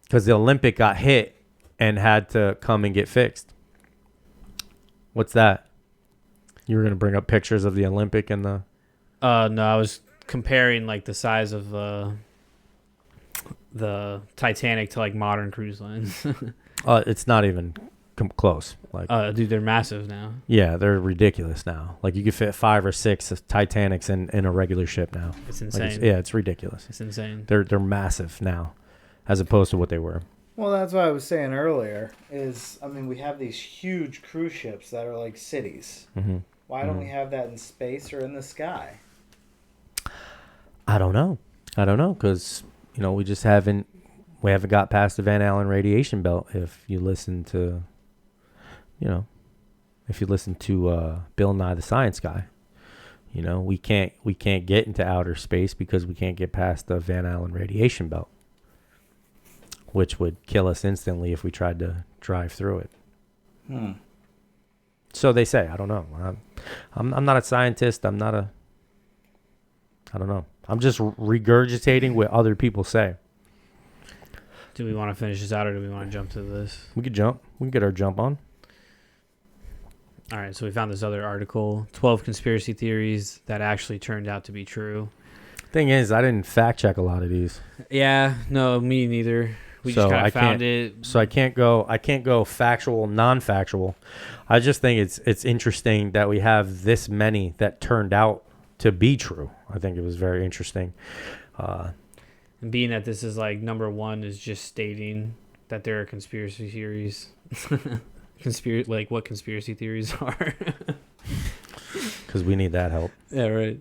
because the Olympic got hit and had to come and get fixed. What's that? You were going to bring up pictures of the Olympic and the... No, I was comparing like the size of the Titanic to like modern cruise lines. It's not even close. Like, dude, they're massive now. yeah, they're ridiculous now. Like you could fit 5 or 6 Titanics in a regular ship now. It's Like, insane. it's ridiculous. It's insane. They're massive now, as opposed to what they were. Well, that's what I was saying earlier. We have these huge cruise ships that are like cities. Mm-hmm. Why don't we have that in space or in the sky? I don't know because we just haven't got past the Van Allen radiation belt. If you listen to Bill Nye the Science Guy, we can't get into outer space because we can't get past the Van Allen radiation belt, which would kill us instantly if we tried to drive through it. So they say. I don't know. I'm not a scientist. I don't know. I'm just regurgitating what other people say. Do we want to finish this out or do we want to jump to this? We could jump. We can get our jump on. All right, so we found this other article, 12 conspiracy theories that actually turned out to be true. Thing is, I didn't fact check a lot of these. Yeah, no, me neither. We So just kind I of found can't- it. So I can't go factual, non-factual. I just think it's interesting that we have this many that turned out to be true. I think it was very interesting. And being that this is like number one is just stating that there are conspiracy theories. Like what conspiracy theories are. Because we need that help. Yeah, right.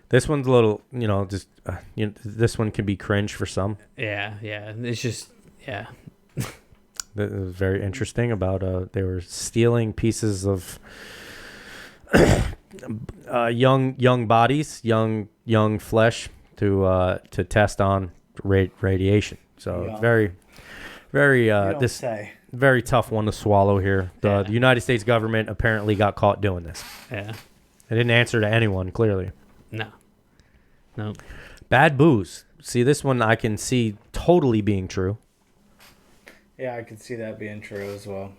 This one's a little, this one can be cringe for some. Yeah. It's just, yeah. That was very interesting about they were stealing pieces of young bodies, young flesh to test on radiation. So Yeah. very You don't say. very tough one to swallow here. The United States government apparently got caught doing this. Yeah. They didn't answer to anyone, clearly. No. Bad booze. See, this one I can see totally being true. Yeah, I could see that being true as well.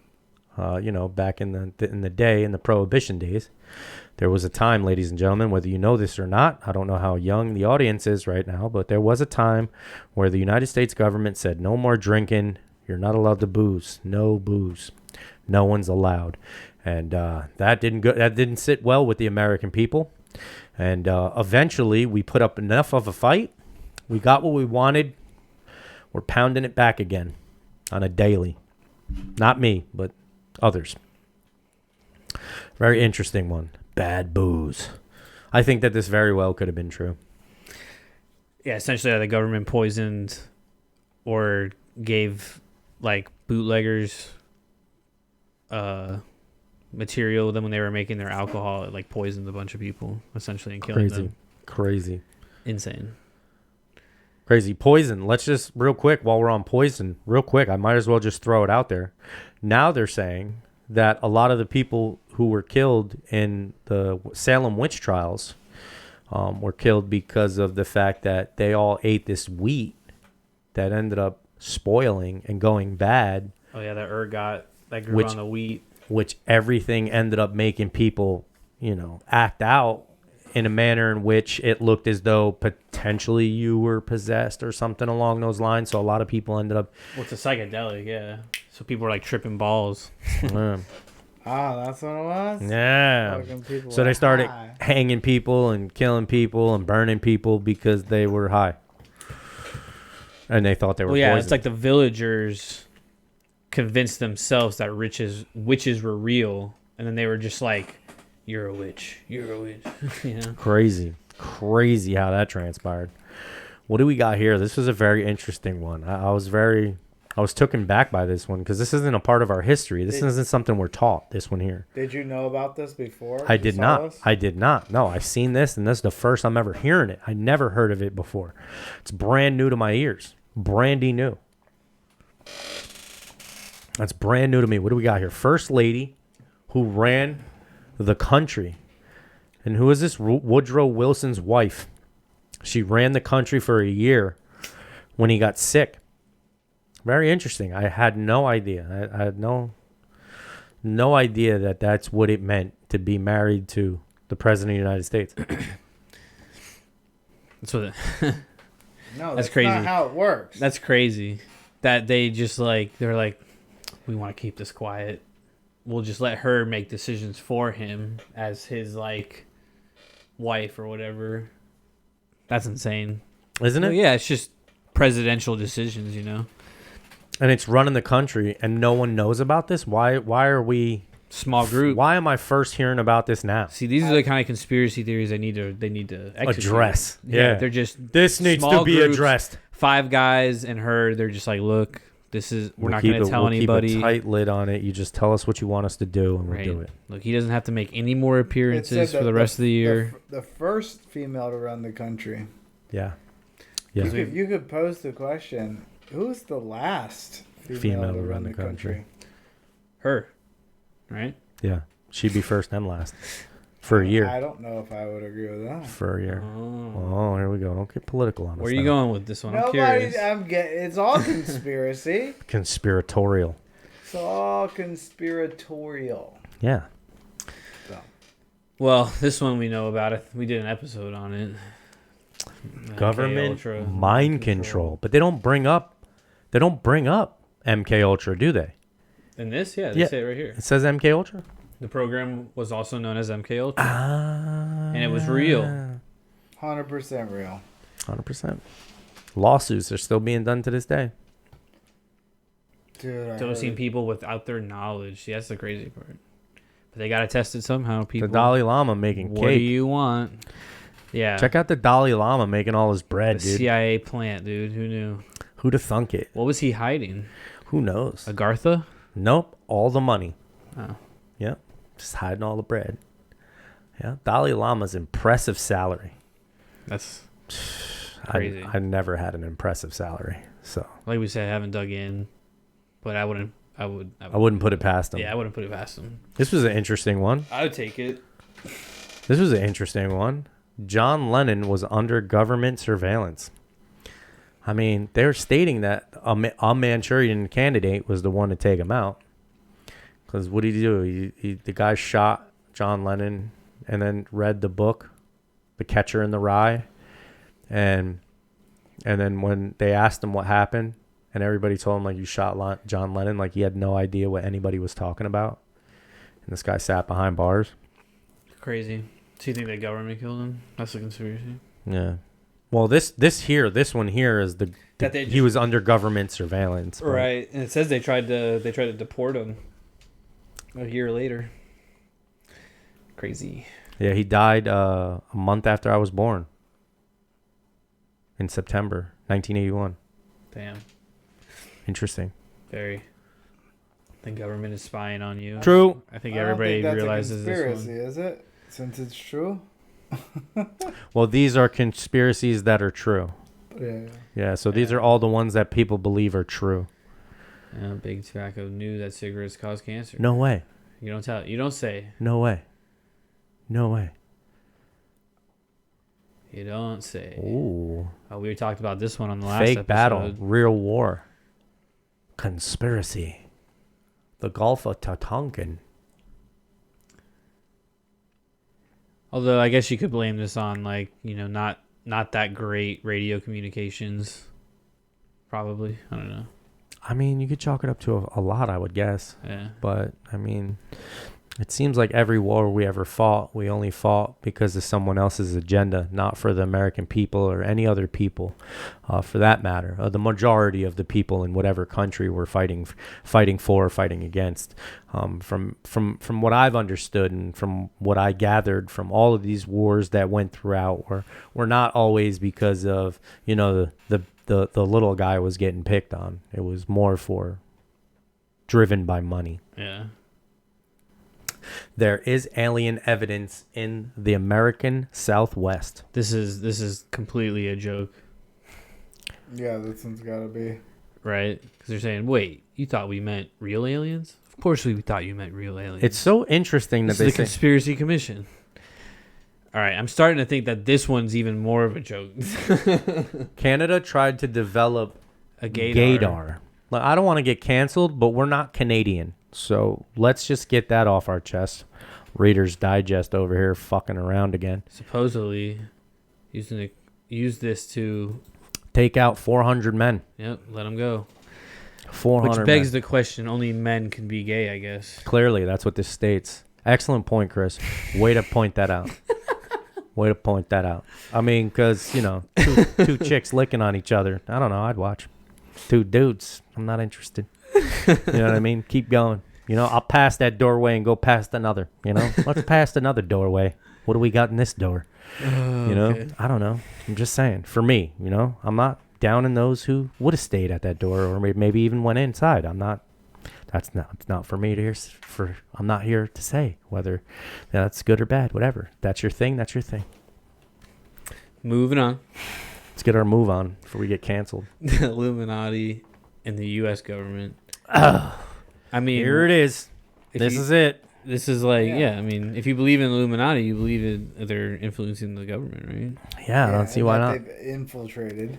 Back in the day, in the Prohibition days, there was a time, ladies and gentlemen, whether you know this or not, I don't know how young the audience is right now, but there was a time where the United States government said, no more drinking. You're not allowed to booze. No booze. No one's allowed. And that didn't sit well with the American people. And eventually, we put up enough of a fight. We got what we wanted. We're pounding it back again on a daily. Not me, but others. Very interesting one. Bad booze. I think that this very well could have been true. Yeah, essentially the government poisoned or gave like bootleggers material. Then when they were making their alcohol, it like poisoned a bunch of people essentially and killing them. Crazy. Insane. Crazy. Poison. Let's just real quick while we're on poison, real quick. I might as well just throw it out there. Now they're saying that a lot of the people who were killed in the Salem witch trials were killed because of the fact that they all ate this wheat that ended up spoiling and going bad. Oh yeah, that ergot that grew on the wheat. Which everything ended up making people, act out in a manner in which it looked as though potentially you were possessed or something along those lines. So a lot of people ended up... Well, it's a psychedelic, yeah. So people were like tripping balls. Oh, that's what it was? Yeah. So they started hanging people and killing people and burning people because they were high. And they thought they were poisoned. It's like the villagers convinced themselves that witches were real. And then they were just like, you're a witch. You're a witch. Crazy how that transpired. What do we got here? This was a very interesting one. I was taken back by this one because this isn't a part of our history. This isn't something we're taught, this one here. Did you know about this before? I did not. No, I've seen this, and this is the first I'm ever hearing it. I never heard of it before. It's brand new to my ears. Brandy new. That's brand new to me. What do we got here? First lady who ran the country. And who is this? Woodrow Wilson's wife. She ran the country for a year when he got sick. Very interesting. I had no idea. I had no idea that that's what it meant to be married to the President of the United States. That's what No, that's crazy. Not how it works. That's crazy. That they just they're like, we want to keep this quiet. We'll just let her make decisions for him as his wife or whatever. That's insane, isn't it? Well, yeah, it's just presidential decisions, And it's running the country, and no one knows about this. Why are we small group? Why am I first hearing about this now? See, these are the kind of conspiracy theories they need to execute. Address. Yeah, they're just this needs to be groups, addressed. 5 guys and her. They're just like, look, we're not going to tell anybody. Keep a tight lid on it. You just tell us what you want us to do, and we'll do it. Look, he doesn't have to make any more appearances for the rest of the year. The first female to run the country. Yeah. You could pose the question: who's the last female to run the country? Her, right? Yeah, she'd be first and last for a year. I don't know if I would agree with that. For a year. Oh, here we go. Don't get political on us. Where are you going with this one? I'm curious. It's all conspiracy. Conspiratorial. It's all conspiratorial. Yeah. So. Well, this one we know about it. We did an episode on it. Government mind control. But they don't bring up MK Ultra, do they? In this, they say it right here. It says MK Ultra. The program was also known as MK Ultra, and it was real. 100% real. 100%. Lawsuits are still being done to this day. Dude, Dosing people without their knowledge. See, that's the crazy part. But they got to test it somehow. People. The Dalai Lama making cake. What do you want? Yeah. Check out the Dalai Lama making all his bread, dude. CIA plant, dude. Who knew? Who'd have thunk it? What was he hiding? Who knows? Agartha? Nope. All the money. Oh. Yep. Just hiding all the bread. Yeah. Dalai Lama's impressive salary. That's crazy. I never had an impressive salary. So like we said, I haven't dug in, but I wouldn't put it past him. Yeah, I wouldn't put it past him. This was an interesting one. I would take it. This was an interesting one. John Lennon was under government surveillance. I mean, they're stating that a Manchurian candidate was the one to take him out. Because what did he do? The guy shot John Lennon and then read the book, The Catcher in the Rye. And then when they asked him what happened, and everybody told him, you shot John Lennon, he had no idea what anybody was talking about. And this guy sat behind bars. Crazy. So you think the government killed him? That's a conspiracy? Yeah. Well, this one here is he was under government surveillance. Right. And it says they tried to deport him a year later. Crazy. Yeah, he died a month after I was born. In September 1981. Damn. Interesting. Very. The government is spying on you. True. I think I don't everybody think that's realizes a conspiracy, this one. is it? Since it's true. Well, these are conspiracies that are true. Yeah. Yeah, so these are all the ones that people believe are true. Yeah, Big Tobacco knew that cigarettes cause cancer. No way. You don't tell. You don't say. No way. No way. You don't say. Ooh. We talked about this one on the last Fake episode. battle. Real war. Conspiracy. The Gulf of Tonkin. Although I guess you could blame this on not that great radio communications. Probably. I don't know. I mean, you could chalk it up to a lot, I would guess. Yeah. But, I mean, it seems like every war we ever fought, we only fought because of someone else's agenda, not for the American people or any other people, for that matter. The majority of the people in whatever country we're fighting for or fighting against. From what I've understood and from what I gathered from all of these wars that went throughout were not always because of, the little guy was getting picked on. It was more driven by money. Yeah. There is alien evidence in the American Southwest. This is completely a joke, Yeah, this one's gotta be. right? Because they're saying, "Wait, you thought we meant real aliens? Of course we thought you meant real aliens." It's so interesting that This is they the say Conspiracy Commission. All right, I'm starting to think that this one's even more of a joke. Canada tried to develop A gaydar. gaydar. Like, I don't want to get canceled, but we're not Canadian. So let's just get that off our chest. Reader's Digest over here fucking around again. Supposedly, use this to Take out 400 men. let them go. 400 Which begs men. the question: only men can be gay, I guess. Clearly, that's what this states. Excellent point, Chris. Way to point that out. Way to point that out. I mean, because, two chicks licking on each other. I don't know. I'd watch. Two dudes. I'm not interested. You know what I mean? Keep going. I'll pass that doorway and go past another. Let's pass another doorway. What do we got in this door? Okay. I don't know. I'm just saying. For me, I'm not down in those who would have stayed at that door or maybe even went inside. I'm not. It's not for me to hear. I'm not here to say whether that's good or bad. Whatever. That's your thing. That's your thing. Moving on. Let's get our move on before we get canceled. The Illuminati and the U.S. government. I mean, Here it is. This is it. This is I mean, if you believe in Illuminati, you believe they're influencing the government, right? Yeah, I don't see why not. They've infiltrated.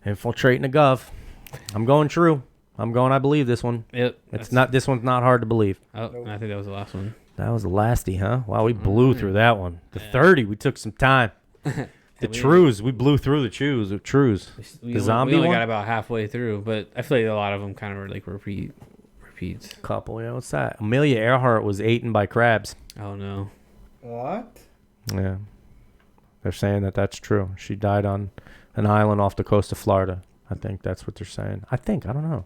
Infiltrating the gov. I'm going true. I believe this one. Yep. This one's not hard to believe. Oh, Nope. I think that was the last one. That was the lasty, huh? Wow, we blew Alright. through that one. The Yeah. 30, we took some time. The trues, we blew through the trues. We zombie only one? got about halfway through, but I feel like a lot of them kind of are like repeats. Couple, yeah, what's that? Amelia Earhart was eaten by crabs. Oh no. What? Yeah. They're saying that that's true. She died on an island off the coast of Florida. I think that's what they're saying. I don't know.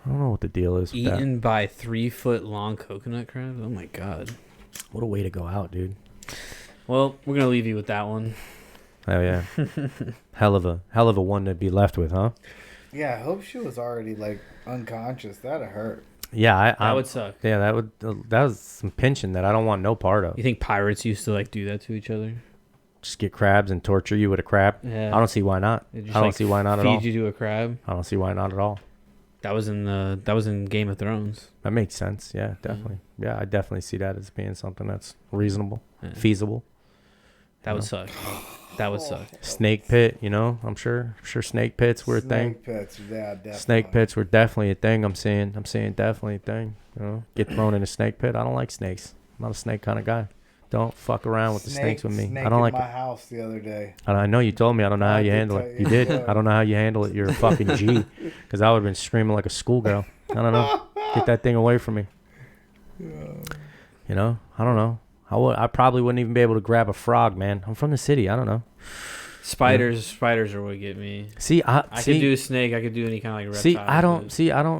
I don't know what the deal is with that. Eaten by 3-foot long coconut crabs? Oh my god. What a way to go out, dude. Well, we're gonna leave you with that one. Oh yeah. hell of a one to be left with, huh? Yeah, I hope she was already unconscious. That'd hurt. Yeah, That would suck. Yeah, that was some pinching that I don't want no part of. You think pirates used to do that to each other? Just get crabs and torture you with a crab. Yeah. I don't see why not. They I just, don't see why not at all. Feed you to a crab. I don't see why not at all. That was in Game of Thrones. That makes sense. Yeah, definitely. Yeah, I definitely see that as being something that's reasonable, Yeah. feasible. That would suck. That would suck. Snake pit, I'm sure snake pits were a thing. Snake pits, yeah, definitely. Snake pits were definitely a thing. I'm saying definitely a thing. Get thrown in a snake pit. I don't like snakes. I'm not a snake kind of guy. Don't fuck around with the snakes with me. Snake I don't like in my it. house the other day. I know you told me. I don't know how I you did handle tell it. you. You did. I don't know how you handle it. You're a fucking G. Because I would have been screaming like a schoolgirl. I don't know. Get that thing away from me. I don't know. I probably wouldn't even be able to grab a frog, man. I'm from the city. I don't know. Spiders are what get me. See, I could do a snake. I could do any kind of reptile.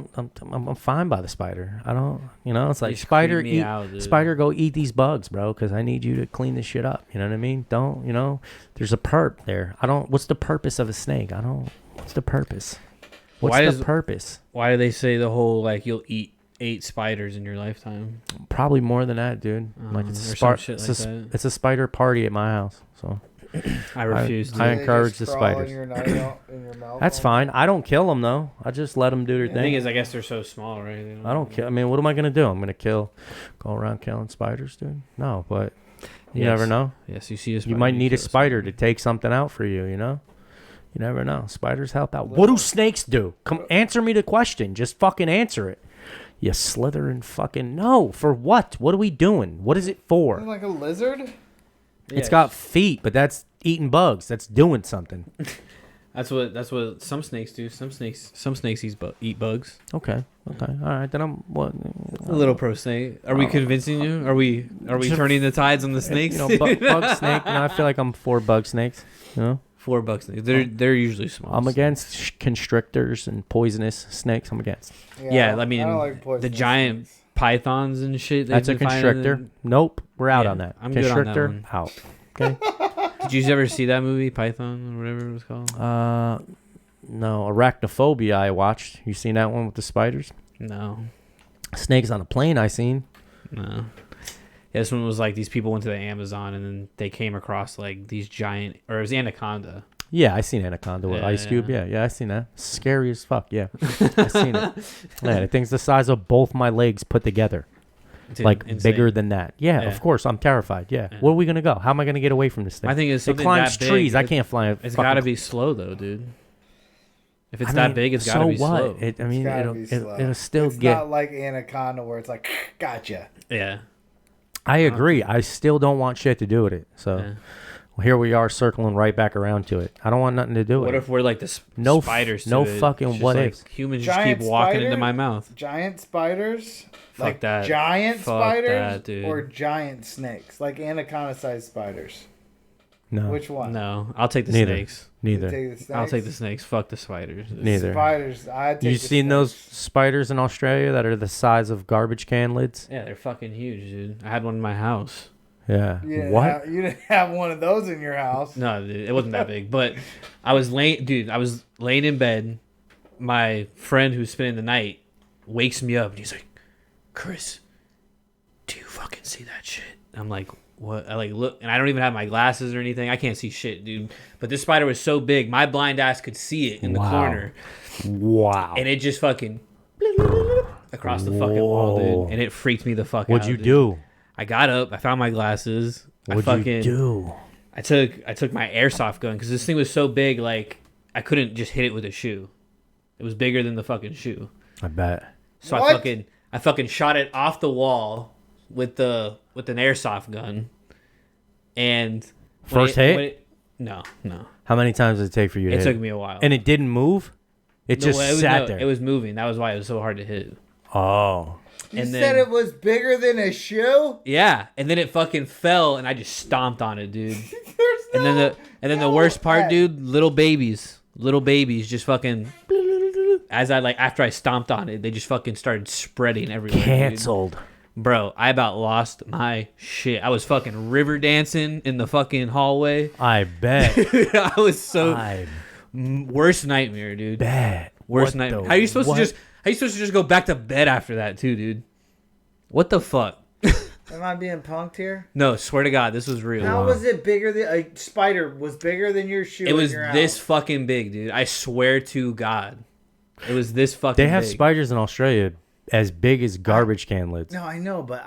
I'm fine by the spider. I don't, it's like You just spider creep me eat, out, dude. spider go eat these bugs, bro, because I need you to clean this shit up. You know what I mean? There's a perp there. What's the purpose of a snake? What's the purpose? What's the purpose? Why do they say the whole you'll eat 8 spiders in your lifetime. Probably more than that, dude. Like it's it's a spider party at my house. So I refuse to. I encourage the They just crawl spiders. in your mouth That's all fine. I don't kill them though. I just let them do their The thing thing. is, I guess they're so small, right? I don't kill. I mean, what am I gonna do? I'm gonna go around killing spiders, dude? No, but you never know. Yes, you see a spider. You might need a kill spider to take something out for you. You know. You never know. Spiders help out. What do snakes do? Come answer me the question. Just fucking answer it. You slither and fucking no. For what? What are we doing? What is it for? Like a lizard? It's got feet, but that's eating bugs. That's doing something. That's what some snakes do. Some snakes eat bugs. Okay. All right. Then I'm what? A little pro snake. Are we convincing you? Are we turning the tides on the snakes? You know, bug snake. You know, I feel like I'm for bug snakes. You know. 4 bug snakes. They're usually small. I'm against constrictors and poisonous snakes. I'm against. Yeah, I mean, don't like the poisonous giant snakes. pythons and shit. That's a constrictor. Nope. We're out Yeah, on that. I'm good on that Constrictor one. out. Okay. Did you ever see that movie, Python or whatever it was called? No. Arachnophobia. I watched. You seen that one with the spiders? No. Snakes on a plane. I seen. No. Yeah, this one was like these people went to the Amazon and then they came across like these giant, or it was anaconda. Yeah, I seen Anaconda with Yeah, Ice Cube. yeah. Yeah, I seen that. Scary as fuck. Yeah, I seen it. Man, the thing's the size of both my legs put together. It's Like insane. bigger than that. Yeah, Yeah. of course. I'm terrified. Yeah. Yeah. Where are we gonna go? How am I gonna get away from this thing? I think it's it something climbs that big. trees. I can't fly. It's got to be slow though, dude. If it's I that mean, big, it's got to so be what? slow. I mean, gotta be slow. it'll still It's get. not like Anaconda where it's like, gotcha. Yeah. I agree. I still don't want shit to do with it. So Yeah. well, here we are circling right back around to it. I don't want nothing to do with What it. if we're like the No f- spiders? To no it? fucking It's just what like ifs. Humans Giant just keep walking spider? into my mouth. Giant spiders? Fuck like that. giant Fuck spiders? that, dude. Or giant snakes? Like anaconda-sized spiders? No, Which one? No, I'll take the Neither. snakes. neither. Take the snakes? I'll take the snakes. Fuck the spiders. Neither. Spiders. I'd take You the seen those snakes. spiders in Australia that are the size of garbage can lids? Yeah, they're fucking huge, dude. I had one in my house. Yeah. You didn't What? you didn't have one of those in your house. No, dude, it wasn't that big. But I was laying in bed. My friend who's spending the night wakes me up and he's like, "Chris, do you fucking see that shit?" I'm like, "What?" I like look, and I don't even have my glasses or anything. I can't see shit, dude. But this spider was so big, my blind ass could see it in the Wow. corner, Wow. and it just fucking across the fucking wall, Whoa. dude. And it freaked me the fuck out. What'd you dude. do? I got up. I found my glasses. What'd you do? I took my airsoft gun because this thing was so big, like I couldn't just hit it with a shoe. It was bigger than the fucking shoe. I bet. So What? I fucking shot it off the wall with an airsoft gun. And First hit? No. How many times did it take for you to It hit took it? me a while. And it didn't move? It just sat there. It was moving. That was why it was so hard to hit. Oh. You And said then- it was bigger than a shoe? Yeah, and then it fucking fell, and I just stomped on it, dude. There's And then the no worst part, way. dude, little babies just fucking after I stomped on it, they just fucking started spreading everywhere. dude. Canceled. Bro, I about lost my shit. I was fucking river dancing in the fucking hallway. I bet. I was so I worst nightmare, dude. bet. Worst What nightmare. the- How you supposed what? to just go back to bed after that too, dude? What the fuck? Am I being punked here? No, swear to God, this was real. How was it bigger than a spider was bigger than your shoe? It was in your this house? fucking big, dude. I swear to God. It was this fucking They have big. spiders in Australia as big as garbage can lids. No, I know, but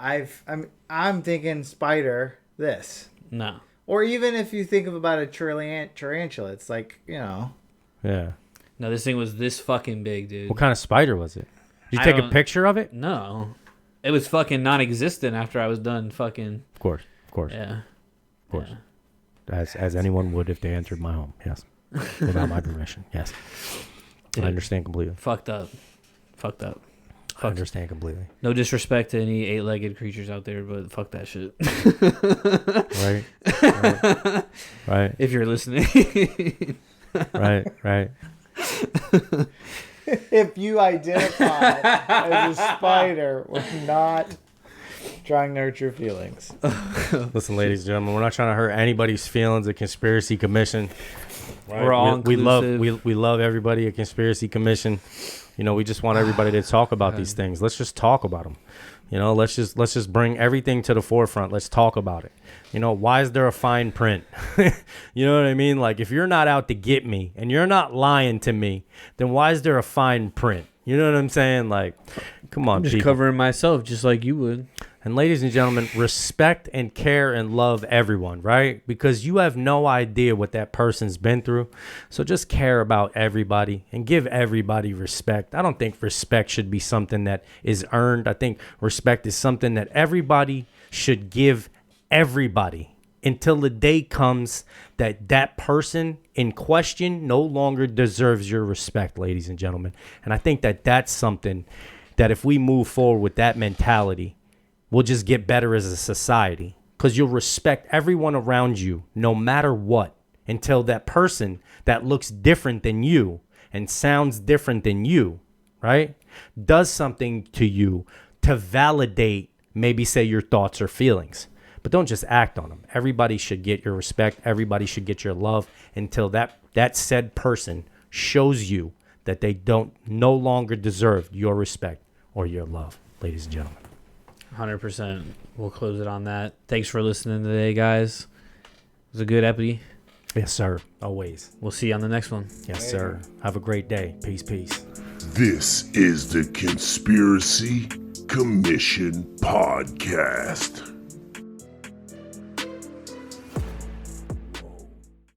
I'm thinking spider this. No. Or even if you think of about a tarantula, it's like, you know. Yeah. No, this thing was this fucking big, dude. What kind of spider was it? Did you I take a don't- picture of it? No. It was fucking non-existent after I was done fucking... Of course. Of course. Yeah. Of course. Yeah. As anyone would if they entered my home. Yes. Without my permission. Yes. Dude. I understand completely. Fucked up. I understand completely. No disrespect to any 8-legged creatures out there, but fuck that shit. Right? Right. If you're listening. Right. If you identify as a spider, we're not trying to hurt your feelings. Listen, ladies and gentlemen, we're not trying to hurt anybody's feelings. A conspiracy commission. Right? We're all we love inclusive. we love everybody at Conspiracy Commission. You know, we just want everybody to talk about these things. Let's just talk about them. You know, let's just bring everything to the forefront. Let's talk about it. You know, why is there a fine print? You know what I mean? Like, if you're not out to get me and you're not lying to me, then why is there a fine print? You know what I'm saying? Like, come on, I'm just people. covering myself just like you would. And ladies and gentlemen, respect and care and love everyone, right? Because you have no idea what that person's been through. So just care about everybody and give everybody respect. I don't think respect should be something that is earned. I think respect is something that everybody should give everybody until the day comes that that person in question no longer deserves your respect, ladies and gentlemen. And I think that that's something that if we move forward with that mentality, we'll just get better as a society, because you'll respect everyone around you no matter what until that person that looks different than you and sounds different than you, right, does something to you to validate maybe say your thoughts or feelings. But don't just act on them. Everybody should get your respect. Everybody should get your love until that said person shows you that they don't no longer deserve your respect or your love, ladies and gentlemen. 100%. We'll close it on that. Thanks for listening today, guys. It was a good epi. Yes, sir. Always. We'll see you on the next one. Yes, sir. Have a great day. Peace, peace. This is the Conspiracy Commission Podcast.